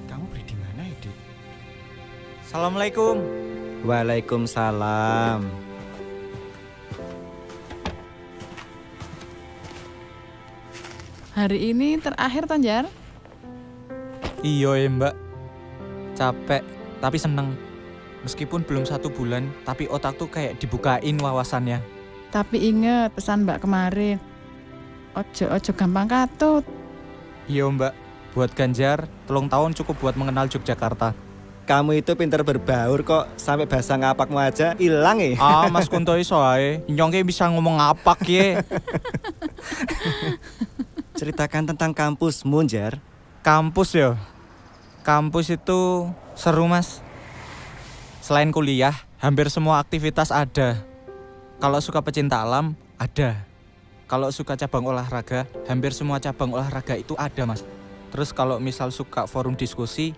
Kamu beli di mana, Dik? Assalamualaikum. Waalaikumsalam. Hari ini terakhir, Tonjar. Iya, Mbak. Capek, tapi seneng. Meskipun belum 1 bulan, tapi otak tuh kayak dibukain wawasannya. Tapi inget pesan Mbak kemarin. Ojo gampang katut. Iya, Mbak. Buat Ganjar, 3 tahun cukup buat mengenal Yogyakarta. kamu itu pinter berbaur kok. Sampai bahasa ngapakmu aja hilang ya. Mas Kunto iso ae. Nyongke bisa ngomong ngapak ye. Ceritakan tentang kampusmu, Jar. Kampus ya? Kampus itu seru, Mas. Selain kuliah, hampir semua aktivitas ada. Kalau suka pecinta alam, ada. Kalau suka cabang olahraga, hampir semua cabang olahraga itu ada, Mas. Terus kalau misal suka forum diskusi,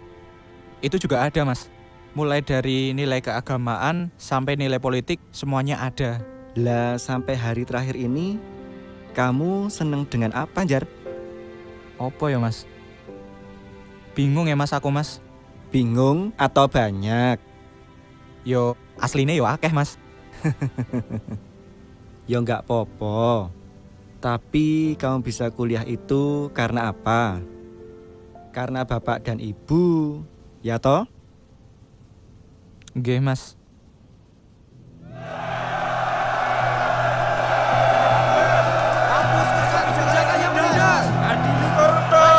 itu juga ada, Mas. Mulai dari nilai keagamaan sampai nilai politik, semuanya ada. Lah, sampai hari terakhir ini, kamu seneng dengan apa, Jar? Apa ya, Mas? Bingung ya, Mas, aku, Mas. Bingung atau banyak? Yo, aslinya yo akeh, Mas. Yo nggak popo. Tapi kamu bisa kuliah itu karena apa? Karena bapak dan ibu, ya toh? Nggih, Mas.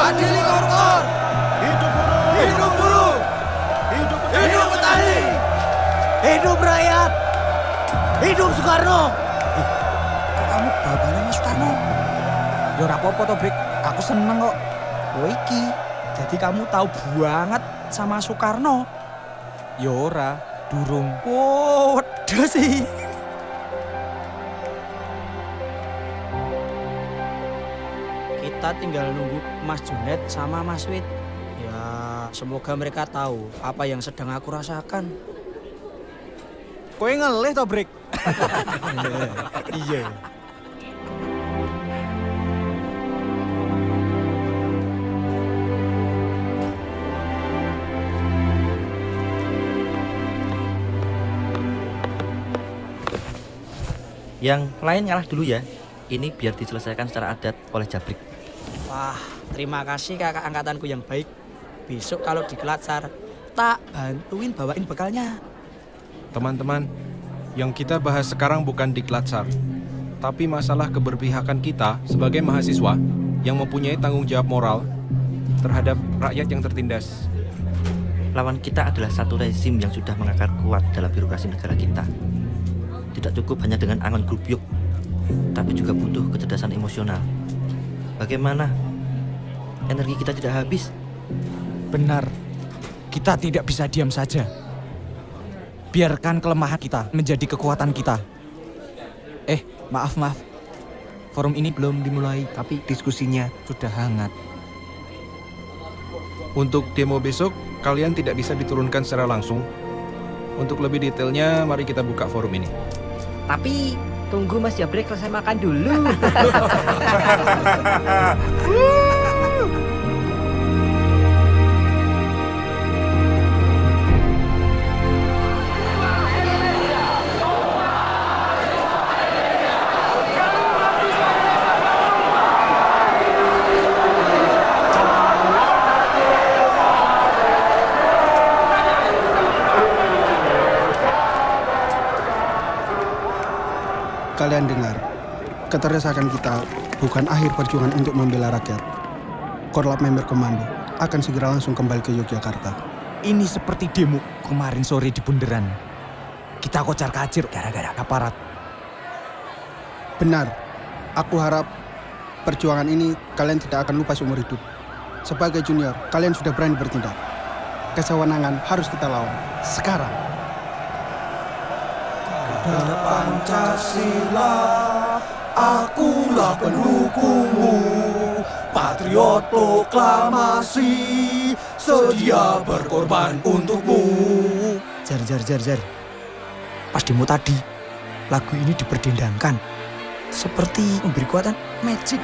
Adili koruptor. Hidup buruh. Hidup petani. Hidup rakyat. Hidup Soekarno. Kamu bapaknya Mas Soekarno? Ya ora apa-apa to, Brik. Aku seneng kok. Oh iki. Jadi kamu tahu banget sama Soekarno? Ya ora, durung. Oh, udah sih. Kita tinggal nunggu Mas Junet sama Mas Wit. Ya, semoga mereka tahu apa yang sedang aku rasakan. Kowe ngelih to, Brik? Iya. Yang lain ngalah dulu ya. Ini biar diselesaikan secara adat oleh Jabrik. Wah, terima kasih kakak angkatanku yang baik. Besok kalau di Kelatsar, tak bantuin bawain bekalnya. Teman-teman, yang kita bahas sekarang bukan Diklat-Sar, tapi masalah keberpihakan kita sebagai mahasiswa yang mempunyai tanggung jawab moral terhadap rakyat yang tertindas. Lawan kita adalah satu rezim yang sudah mengakar kuat dalam birokrasi negara kita. Tidak cukup hanya dengan angon grubyuk, tapi juga butuh kecerdasan emosional. Bagaimana? Energi kita tidak habis. Benar, kita tidak bisa diam saja. Biarkan kelemahan kita menjadi kekuatan kita. Maaf. Forum ini belum dimulai, tapi diskusinya sudah hangat. Untuk demo besok, kalian tidak bisa diturunkan secara langsung. Untuk lebih detailnya, mari kita buka forum ini. Tapi tunggu Mas Jabrik selesai makan dulu. Kalian dengar, keterdesakan kita bukan akhir perjuangan untuk membela rakyat. Korlap member komando akan segera langsung kembali ke Yogyakarta. Ini seperti demo kemarin sore di Bundaran. Kita kocar-kacir gara-gara aparat. Benar, aku harap perjuangan ini kalian tidak akan lupa seumur hidup. Sebagai junior, kalian sudah berani bertindak. Kesewenangan harus kita lawan, sekarang. Pada Pancasila, akulah pendukungmu. Patriot proklamasi, sedia berkorban untukmu. Jar. Pas demo tadi, lagu ini diperdendangkan. Seperti memberi kekuatan magic.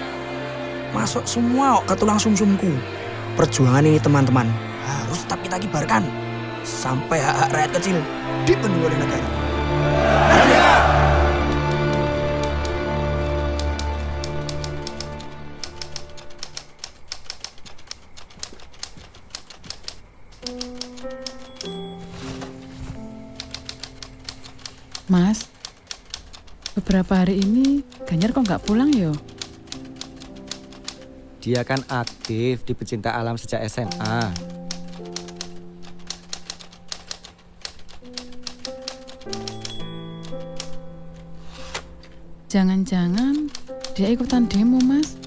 Masuk semua ke tulang sumsumku. Perjuangan ini teman-teman, harus tetap kita kibarkan. Sampai hak-hak rakyat kecil dipenuhi oleh negara. Mas, beberapa hari ini Ganjar kok nggak pulang yo? Dia kan aktif di Pecinta Alam sejak SMA. Jangan-jangan dia ikutan demo, Mas.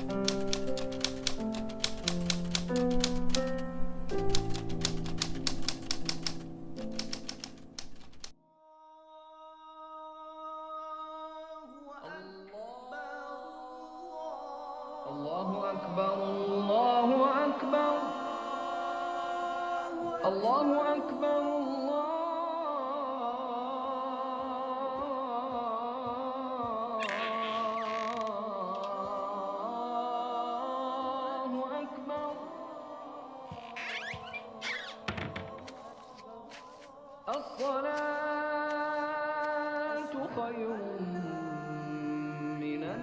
Allahu Akbar, Allahu Akbar, Allahu Akbar, Allahu Akbar. As-salatu khairun minan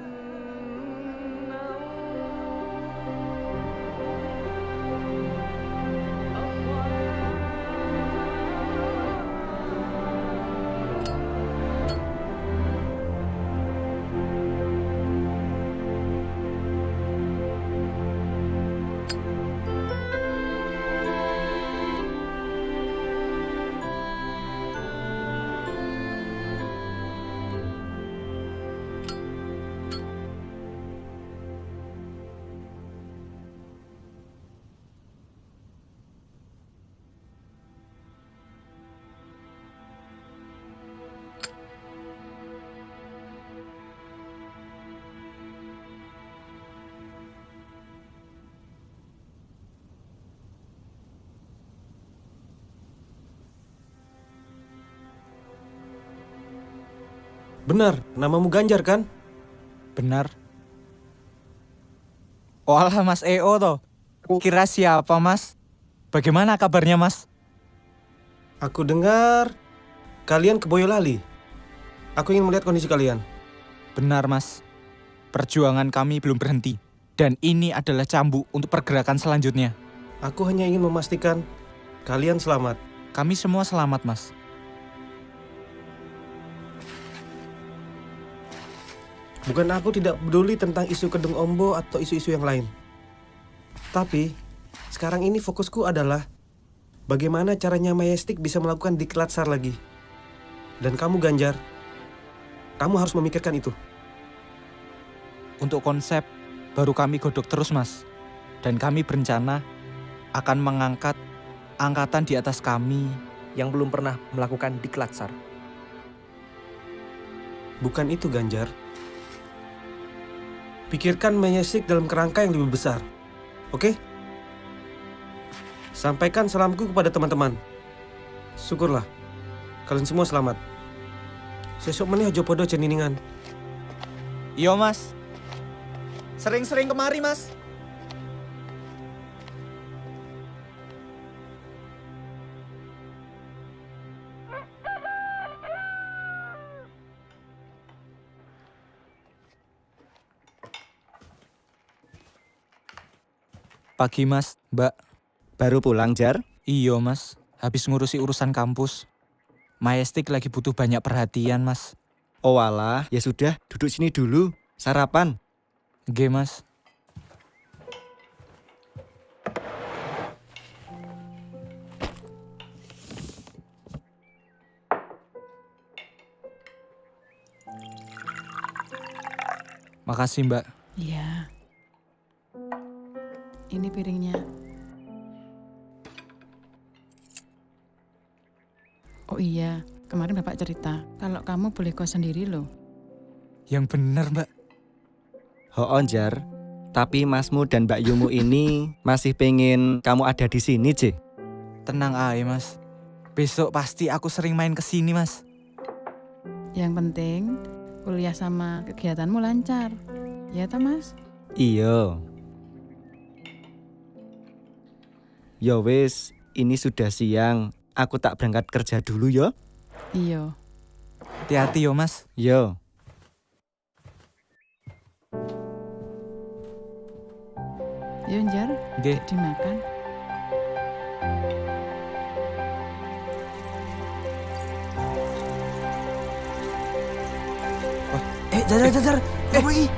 Benar, namamu Ganjar kan? Benar. Walah Mas EO toh. Kira siapa Mas? Bagaimana kabarnya Mas? Aku dengar kalian ke Boyolali. Aku ingin melihat kondisi kalian. Benar Mas. Perjuangan kami belum berhenti. Dan ini adalah cambuk untuk pergerakan selanjutnya. Aku hanya ingin memastikan kalian selamat. Kami semua selamat Mas. Bukan aku tidak peduli tentang isu Kedung Ombo atau isu-isu yang lain. Tapi, sekarang ini fokusku adalah bagaimana caranya Majestic bisa melakukan diklat SAR lagi. Dan kamu Ganjar, kamu harus memikirkan itu. Untuk konsep, baru kami godok terus Mas. Dan kami berencana akan mengangkat angkatan di atas kami yang belum pernah melakukan diklat SAR. Bukan itu Ganjar. Pikirkan Majestic dalam kerangka yang lebih besar. Oke? Sampaikan salamku kepada teman-teman. Syukurlah, kalian semua selamat. Sesuk meneh aja podo ceniningan. Iya Mas. Sering-sering kemari Mas. Pagi Mas, Mbak. Baru pulang, Jar? Iya Mas, habis ngurusi urusan kampus. Majestic lagi butuh banyak perhatian Mas. Oh alah, ya sudah, duduk sini dulu. Sarapan. Nggih Mas. Makasih Mbak. Iya. Ini piringnya. Oh iya, kemarin Bapak cerita kalau kamu boleh kos sendiri loh. Yang bener Mbak. Hoon Jar, tapi Masmu dan Mbak Yumu ini masih pengen kamu ada di sini, C. Tenang aja Mas. Besok pasti aku sering main ke sini Mas. Yang penting kuliah sama kegiatanmu lancar. Ya toh Mas? Iya. Ya wis, ini sudah siang. Aku tak berangkat kerja dulu ya. Iya. Hati-hati yo Mas. Yo. Yo Jar, dimakan. Jar. Apa iki?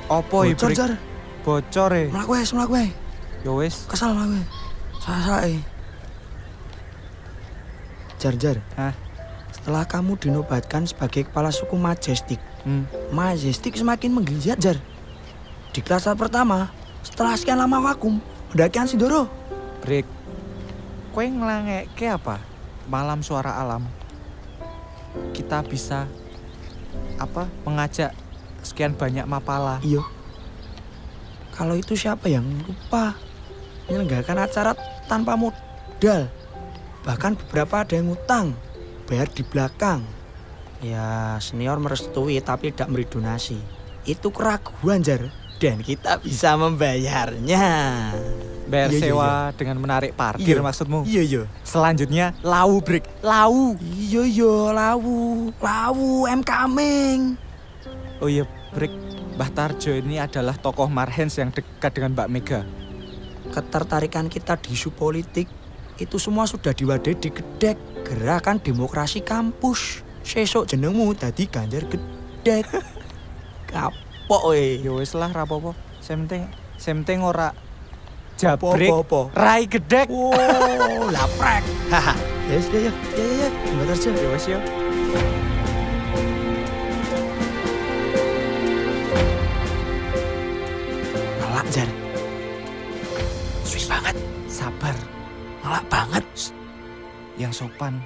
Opo iki? Bocor, Jar. Bocor e. Mlaku wae. Yo wis. Kesal mlaku. Salah. Jar. Hah? setelah kamu dinobatkan sebagai kepala suku Majestic, Majestic semakin menggeliat, Jar. Di kelas pertama, setelah sekian lama vakum, mendakian Sindoro. Break. Kowe ngelangeke apa? Malam suara alam. Kita bisa mengajak sekian banyak mapala. Iya. Kalau itu siapa yang lupa menyelenggarakan acara tanpa modal? Bahkan beberapa ada yang ngutang, bayar di belakang. Ya, senior merestui tapi tidak memberi donasi. Itu keraguan, Jar. Dan kita bisa membayarnya. Bayar sewa dengan menarik parkir maksudmu? Iya. Selanjutnya, lau break. Lau. Iya, lau. Lau, I'm coming. Oh iya, break. Mbah Tarjo ini adalah tokoh Marhens yang dekat dengan Mbak Mega. Ketertarikan kita di isu politik itu semua sudah diwadahi di Gedek, Gerakan Demokrasi Kampus. Sesuk jenengmu dadi Ganjar Gedek. Kapok we. Ya wis lah rapopo. Semting ora jabrik. Rai Gedek. Oh, laprek. Haha. Ya. Mbak Tarjo. Ya wis yo. Ngelak, Jar. Sweet banget. Sabar. Ngelak banget. Yang sopan.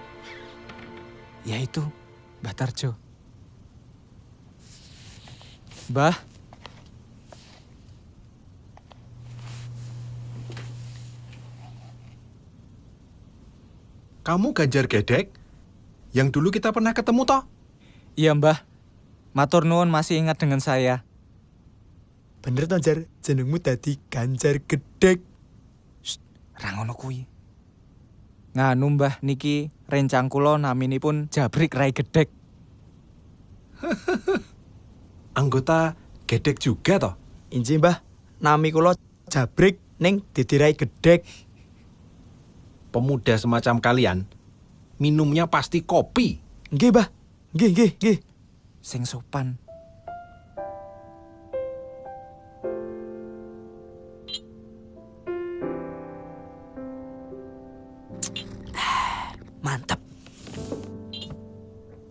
Yaitu Mbah Tarjo. Mbah. Kamu Ganjar Gedek? Yang dulu kita pernah ketemu toh? Iya Mbah. Matur nuwun masih ingat dengan saya. Bener toh, Jar? Jenengmu dadi Ganjar Gedek. Ra ngono kuwi. Nganu Mbah niki rencang kula naminipun Jabrik Rai Gedek. Anggota Gedek juga toh? Inji Mbah, nami kula Jabrik ning Didi Rai Gedek. Pemuda semacam kalian, minumnya pasti kopi. Nggih, Mbah. Nggih. Sing sopan. Mantap.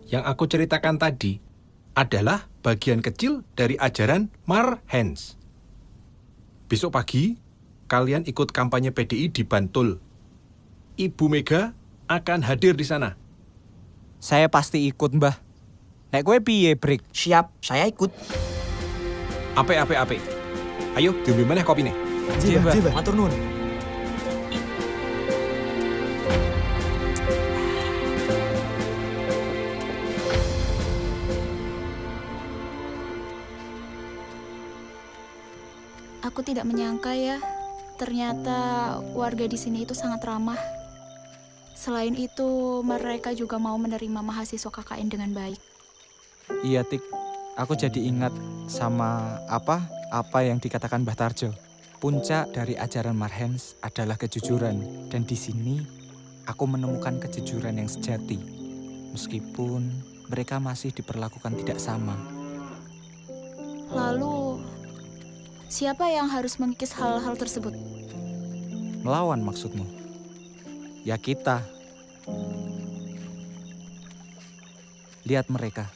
Yang aku ceritakan tadi adalah bagian kecil dari ajaran Marhens. Besok pagi, kalian ikut kampanye PDI di Bantul. Ibu Mega akan hadir di sana. Saya pasti ikut, Mbah. Nek kowe piye, Brik? Siap, saya ikut. Ape. Ayo, diambil maneh kopine. Ji, Mbah. Matur nuwun. Aku tidak menyangka ya, ternyata warga di sini itu sangat ramah. Selain itu, mereka juga mau menerima mahasiswa KKN dengan baik. Iya, Tik. Aku jadi ingat sama apa yang dikatakan Mbah Tarjo. Puncak dari ajaran Marhens adalah kejujuran. Dan di sini, aku menemukan kejujuran yang sejati. Meskipun mereka masih diperlakukan tidak sama. Lalu, siapa yang harus mengikis hal-hal tersebut? Melawan maksudmu? Ya kita. Lihat mereka.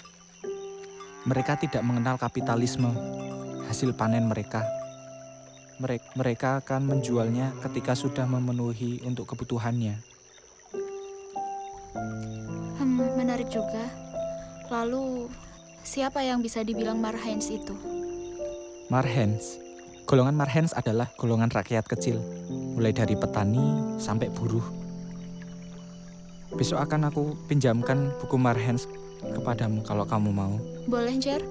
Mereka tidak mengenal kapitalisme, hasil panen mereka. Mereka akan menjualnya ketika sudah memenuhi untuk kebutuhannya. Menarik juga. Lalu, siapa yang bisa dibilang Marhens itu? Marhens. Golongan Marhens adalah golongan rakyat kecil, mulai dari petani sampai buruh. Besok akan aku pinjamkan buku Marhens kepadamu kalau kamu mau. Boleh, Jar?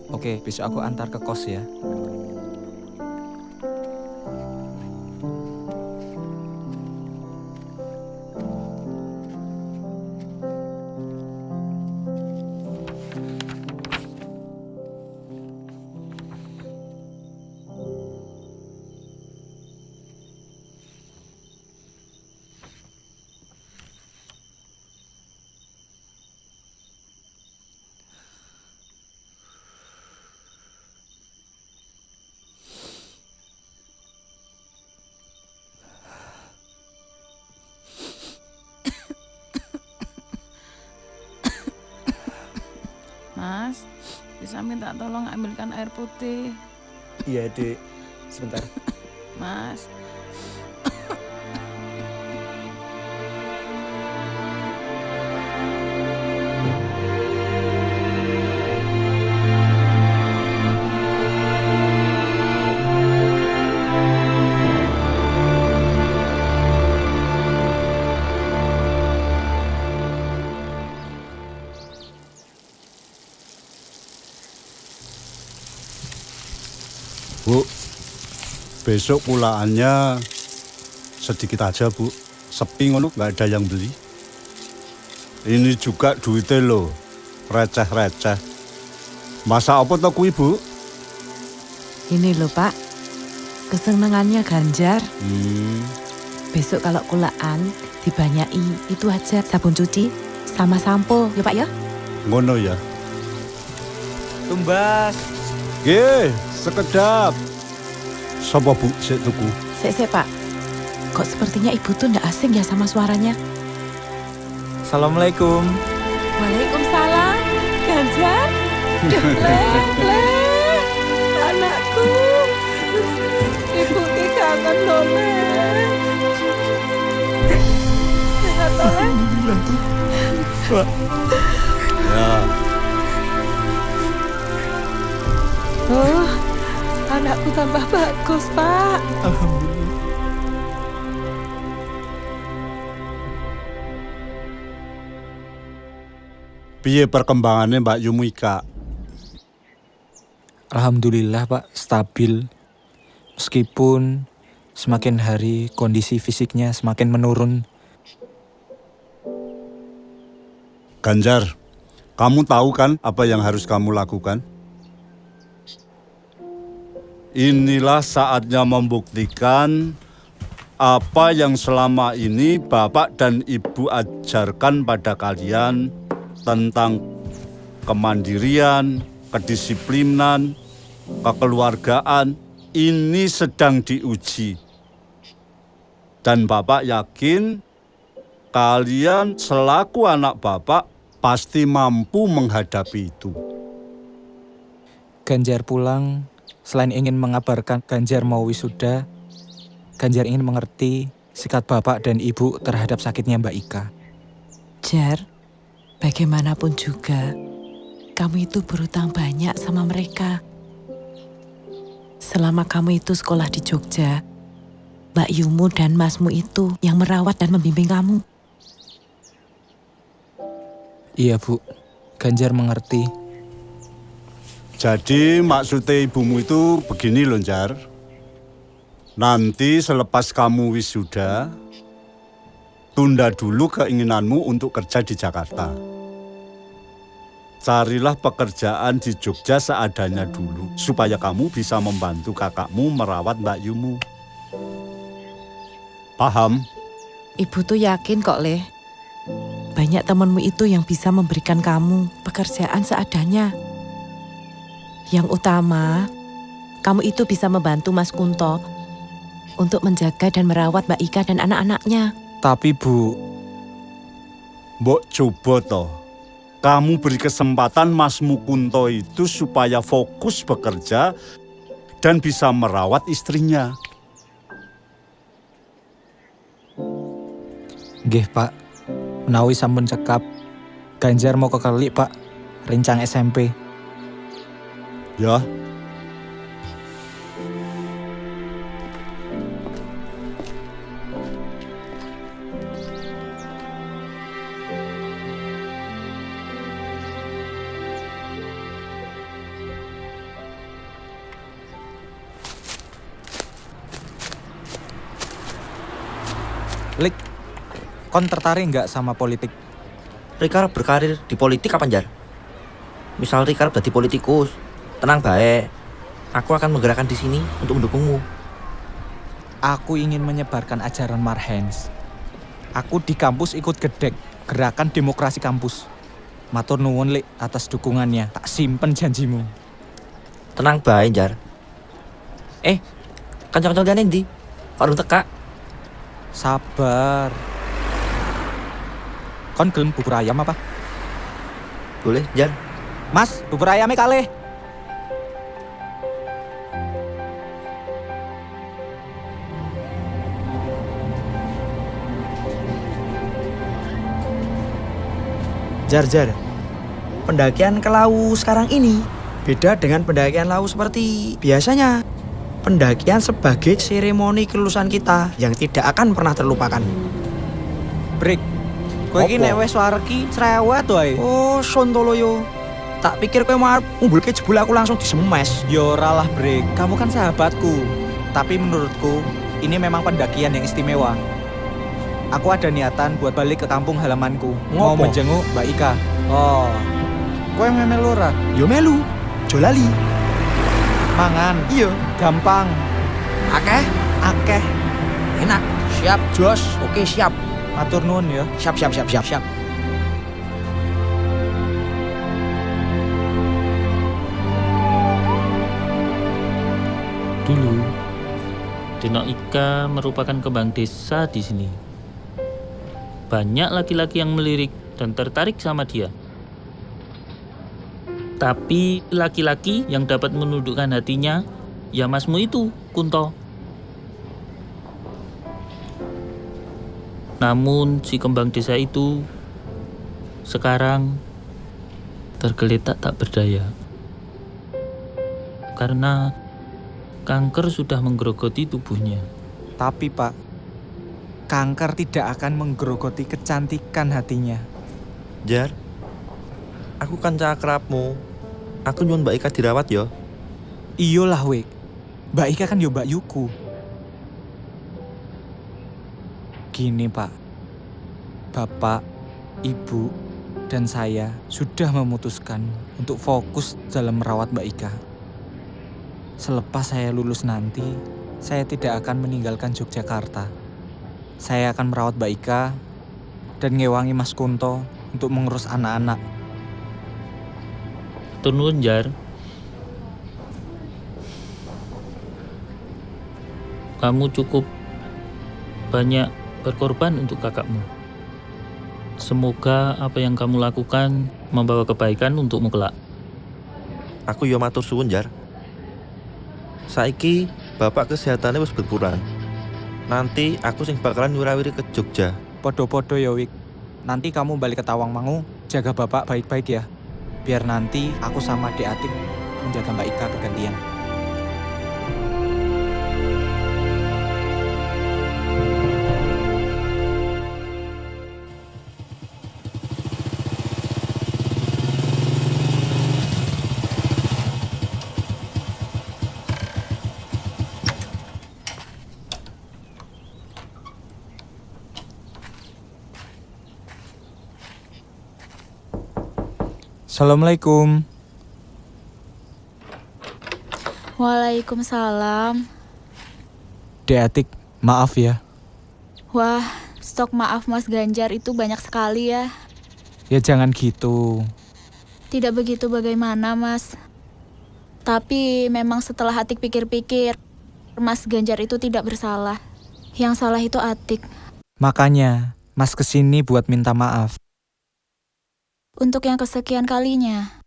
Oke, besok aku antar ke kos ya. bisa minta tolong ambilkan air putih? Iya, Dek. Sebentar. Mas. Bu, besok pulaannya sedikit aja, Bu. Sepi ngono, nggak ada yang beli. Ini juga duitnya loh, receh-receh. Masa apa toh kui, Bu? Ini loh Pak, kesenangannya Ganjar. Besok kalau kulaan dibanyaki itu aja sabun cuci sama sampo ya Pak ya. Ngono ya. Tumbas. Nggih, sekedap. Sapa Bu sik tuku? Sik Pak, kok sepertinya ibu tuh ndak asing ya sama suaranya. Assalamualaikum. Waalaikumsalam, Ganjar. Le, anakku. Ibu ki kangen loh, Le. Sehat toh, Le? Pak. Ya. Oh, anakku tambah bagus, Pak. Alhamdulillah. Piye perkembangannya Mbak Yumika? Alhamdulillah Pak, stabil. Meskipun semakin hari kondisi fisiknya semakin menurun. Ganjar, kamu tahu kan apa yang harus kamu lakukan? Inilah saatnya membuktikan apa yang selama ini Bapak dan Ibu ajarkan pada kalian tentang kemandirian, kedisiplinan, kekeluargaan. Ini sedang diuji. Dan Bapak yakin kalian selaku anak Bapak pasti mampu menghadapi itu. Ganjar pulang, selain ingin mengabarkan Ganjar mau wisuda, Ganjar ingin mengerti sikap Bapak dan Ibu terhadap sakitnya Mbak Ika. Jar, bagaimanapun juga, kamu itu berutang banyak sama mereka. Selama kamu itu sekolah di Jogja, Mbak Yumu dan Masmu itu yang merawat dan membimbing kamu. Iya Bu, Ganjar mengerti. Jadi maksudnya ibumu itu begini loh, Jar. Nanti selepas kamu wisuda, tunda dulu keinginanmu untuk kerja di Jakarta. Carilah pekerjaan di Jogja seadanya dulu, supaya kamu bisa membantu kakakmu merawat Mbak Yumu. Paham? Ibu tuh yakin kok, Le. Banyak temanmu itu yang bisa memberikan kamu pekerjaan seadanya. Yang utama, kamu itu bisa membantu Mas Kunto untuk menjaga dan merawat Mbak Ika dan anak-anaknya. Tapi Bu, Mbok coba toh, kamu beri kesempatan Mas Mukunto itu supaya fokus bekerja dan bisa merawat istrinya. nggih Pak, menawi sampun cekap, Ganjar mau kekelik Pak, rencang SMP. Ya. Lik, kon tertarik nggak sama politik? Rika berkarir di politik apa Jar? Misal Rika jadi politikus, tenang baik. Aku akan menggerakkan di sini untuk mendukungmu. Aku ingin menyebarkan ajaran Marhens. Aku di kampus ikut gedek gerakan demokrasi kampus. Matur nuwun Lik atas dukungannya. Tak simpen janjimu. Tenang baik Jar. Kancang-kancang liane ndi? Kok teka? Sabar. Kon gelem bubur ayam apa? Boleh, Jar. Mas, bubur ayamnya kalih. Jar, pendakian ke Lawu sekarang ini beda dengan pendakian Lawu seperti biasanya. Pendakian sebagai seremoni kelulusan kita yang tidak akan pernah terlupakan. Break. Kowe iki nek wis wareki cerewet wae. Oh, sontolo yo. Tak pikir kowe mau ngumbulke jebul aku langsung disemes. Yo ora lah, Break. Kamu kan sahabatku. Tapi menurutku ini memang pendakian yang istimewa. Aku ada niatan buat balik ke kampung halamanku. Mau menjenguk Mbak Ika. Oh. Kowe melu ora? Yo melu. Jolali. Mangan. Iya. Gampang. Akeh. Enak. Siap, Jos. Oke, siap. Matur nuwun ya. Siap. Dulu, Deno Ika merupakan kembang desa di sini. Banyak laki-laki yang melirik dan tertarik sama dia. Tapi laki-laki yang dapat menundukkan hatinya, ya masmu itu, Kunto. Namun si kembang desa itu sekarang tergeletak tak berdaya. Karena kanker sudah menggerogoti tubuhnya. Tapi Pak, kanker tidak akan menggerogoti kecantikan hatinya. Jar, aku kan cakrapmu. Aku nyuwun Mbak Ika dirawat ya. Iyalah Wik, Mbak Ika kan yo Mbak Yuku. Gini Pak, Bapak, Ibu, dan saya sudah memutuskan untuk fokus dalam merawat Mbak Ika. Selepas saya lulus nanti, saya tidak akan meninggalkan Yogyakarta. Saya akan merawat Mbak Ika dan ngewangi Mas Kunto untuk mengurus anak-anak. Turun Jar. Kamu cukup banyak berkorban untuk kakakmu. Semoga apa yang kamu lakukan membawa kebaikan untukmu kelak. Aku yo matur suwun, Jar. Saiki bapak kesehatannya wis berkurang. Nanti aku sing bakalan nyurawiri ke Jogja. Podo-podo ya Wik. Nanti kamu balik ke Tawangmangu, jaga bapak baik-baik ya. Biar nanti aku sama Dek Atik menjaga Mbak Ika bergantian. Assalamualaikum. Waalaikumsalam. Dek Atik, maaf ya. Wah, stok maaf Mas Ganjar itu banyak sekali ya. Ya jangan gitu. Tidak begitu bagaimana Mas. Tapi memang setelah Atik pikir-pikir, Mas Ganjar itu tidak bersalah. Yang salah itu Atik. Makanya, Mas kesini buat minta maaf. Untuk yang kesekian kalinya.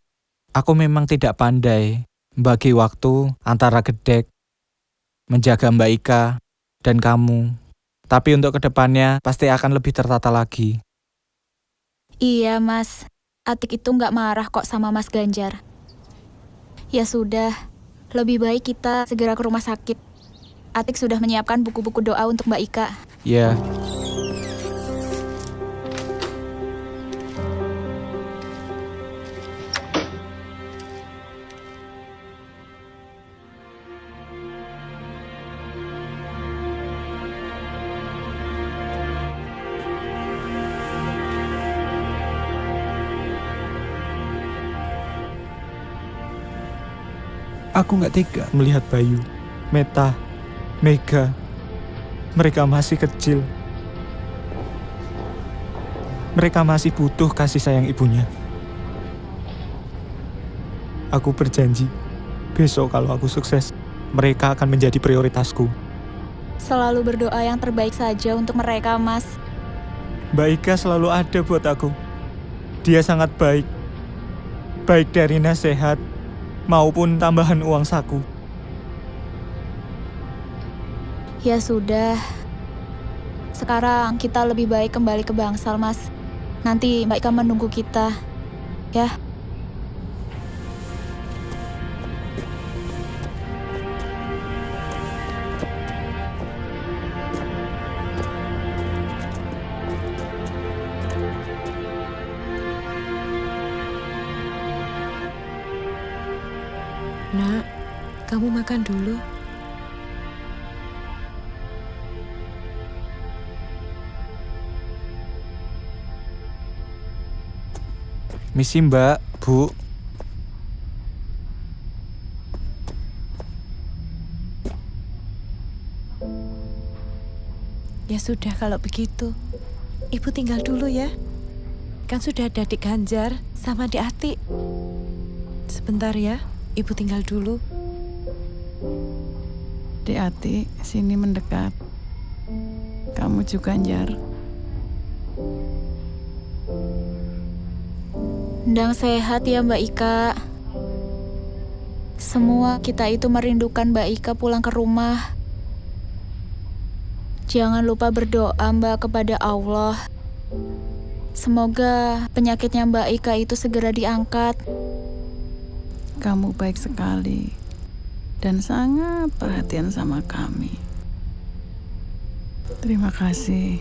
Aku memang tidak pandai bagi waktu antara Gedek, menjaga Mbak Ika, dan kamu. Tapi untuk kedepannya pasti akan lebih tertata lagi. Iya Mas, Atik itu nggak marah kok sama Mas Ganjar. Ya sudah, lebih baik kita segera ke rumah sakit. Atik sudah menyiapkan buku-buku doa untuk Mbak Ika. Ya. Aku gak tega melihat Bayu, Meta, Mega. Mereka masih kecil. Mereka masih butuh kasih sayang ibunya. Aku berjanji, besok kalau aku sukses, mereka akan menjadi prioritasku. Selalu berdoa yang terbaik saja untuk mereka, Mas. Mbak Ika selalu ada buat aku. Dia sangat baik. Baik dari nasihat maupun tambahan uang saku. Ya sudah. Sekarang kita lebih baik kembali ke Bangsal, Mas. Nanti Mbak Ika menunggu kita, ya. Nak, kamu makan dulu. Misi Mbak, Bu. Ya sudah kalau begitu. Ibu tinggal dulu ya. Kan sudah ada Dik Ganjar sama Dik Ati. Sebentar ya, Ibu tinggal dulu. Dik Ati, sini mendekat. Kamu juga, Ganjar. Ndang sehat ya Mbak Ika. Semua kita itu merindukan Mbak Ika pulang ke rumah. Jangan lupa berdoa Mbak kepada Allah. Semoga penyakitnya Mbak Ika itu segera diangkat. Kamu baik sekali dan sangat perhatian sama kami. Terima kasih.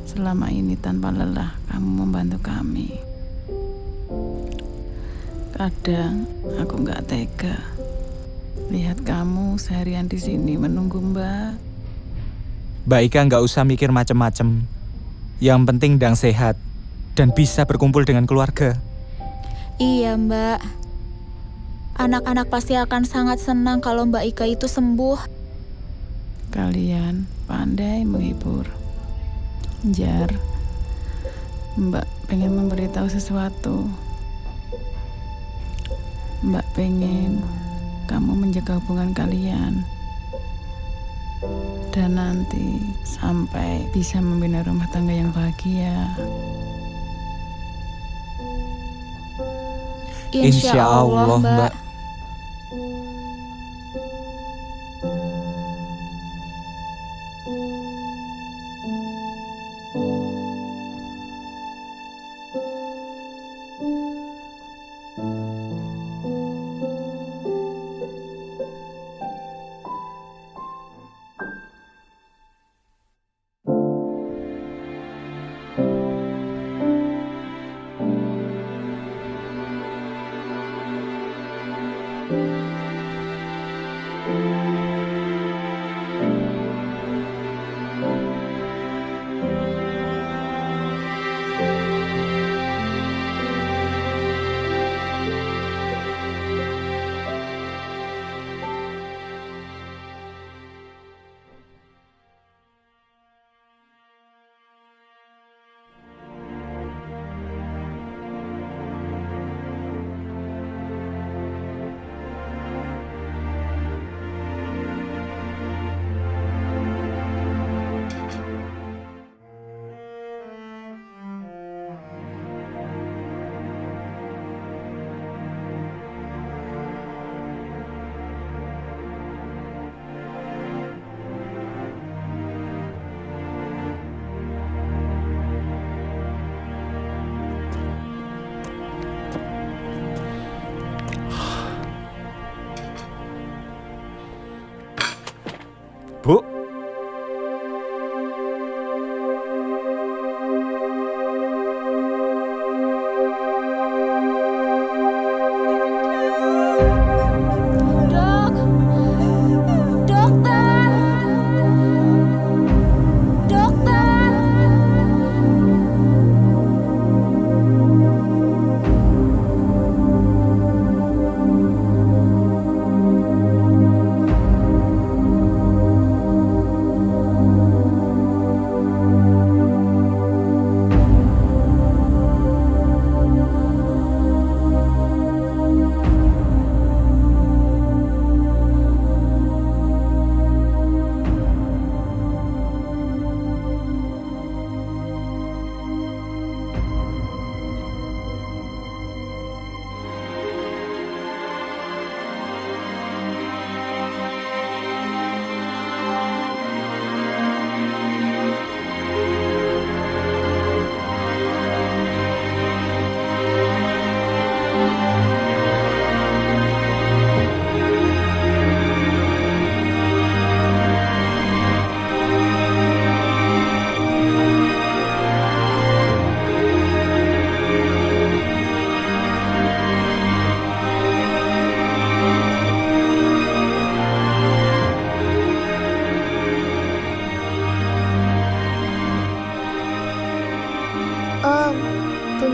Selama ini tanpa lelah kamu membantu kami. Kadang aku nggak tega lihat kamu seharian di sini menunggu Mbak. Mbak Ika nggak usah mikir macem-macem. Yang penting Ndang sehat dan bisa berkumpul dengan keluarga. Iya Mbak. Anak-anak pasti akan sangat senang kalau Mbak Ika itu sembuh. Kalian pandai menghibur. Jar, Mbak pengen memberitahu sesuatu. Mbak pengen kamu menjaga hubungan kalian. Dan nanti sampai bisa membina rumah tangga yang bahagia. Insya Allah Mbak. Bu.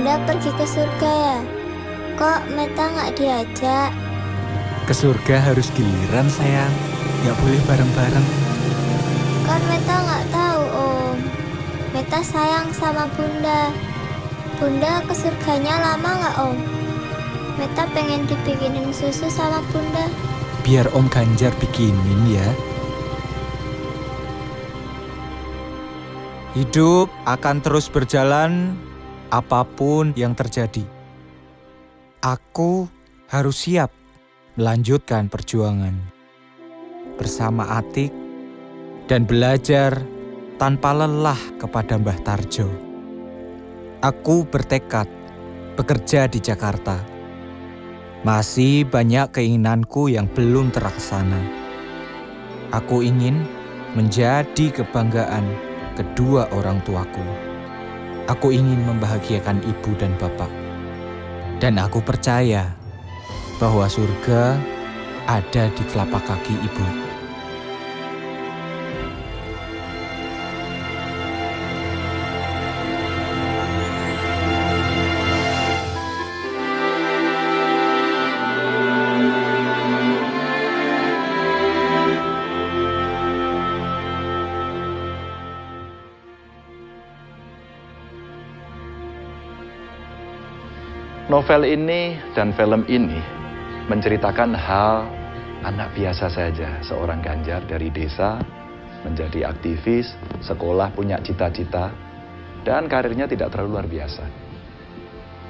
Bunda pergi ke surga ya? Kok Meta nggak diajak? Ke surga harus giliran sayang, nggak boleh bareng-bareng. Kan Meta nggak tahu Om. Meta sayang sama Bunda. Bunda ke surganya lama nggak Om? Meta pengen dibikinin susu sama Bunda. Biar Om Ganjar bikinin ya. Hidup akan terus berjalan apapun yang terjadi. Aku harus siap melanjutkan perjuangan bersama Atik dan belajar tanpa lelah kepada Mbah Tarjo. Aku bertekad bekerja di Jakarta. Masih banyak keinginanku yang belum terlaksana. Aku ingin menjadi kebanggaan kedua orang tuaku. Aku ingin membahagiakan ibu dan bapak. Dan aku percaya bahwa surga ada di telapak kaki ibu. Novel ini dan film ini menceritakan hal anak biasa saja. Seorang Ganjar dari desa menjadi aktivis, sekolah, punya cita-cita, dan karirnya tidak terlalu luar biasa.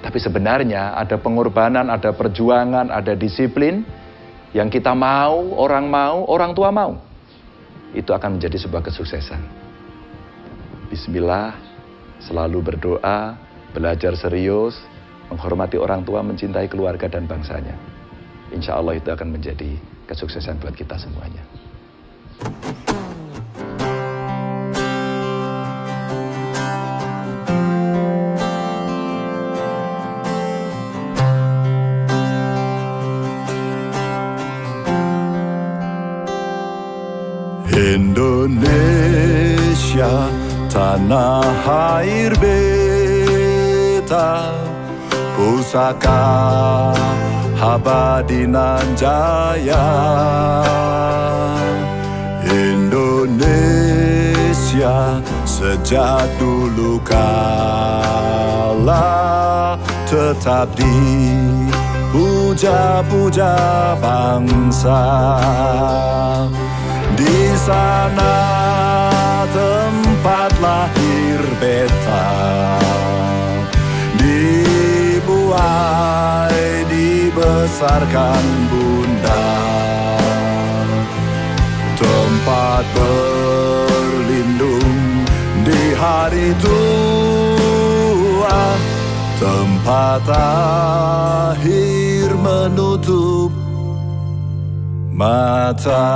Tapi sebenarnya ada pengorbanan, ada perjuangan, ada disiplin yang kita mau, orang tua mau. Itu akan menjadi sebuah kesuksesan. Bismillah, selalu berdoa, belajar serius, menghormati orang tua, mencintai keluarga dan bangsanya. Insya Allah itu akan menjadi kesuksesan buat kita semuanya. Indonesia, tanah air beta, pusaka abadi nan jaya. Indonesia sejak dulu kala tetap dipuja-puja bangsa. Di sana tempat lahir beta, dibuai dibesarkan bunda, tempat berlindung di hari tua, tempat akhir menutup mata.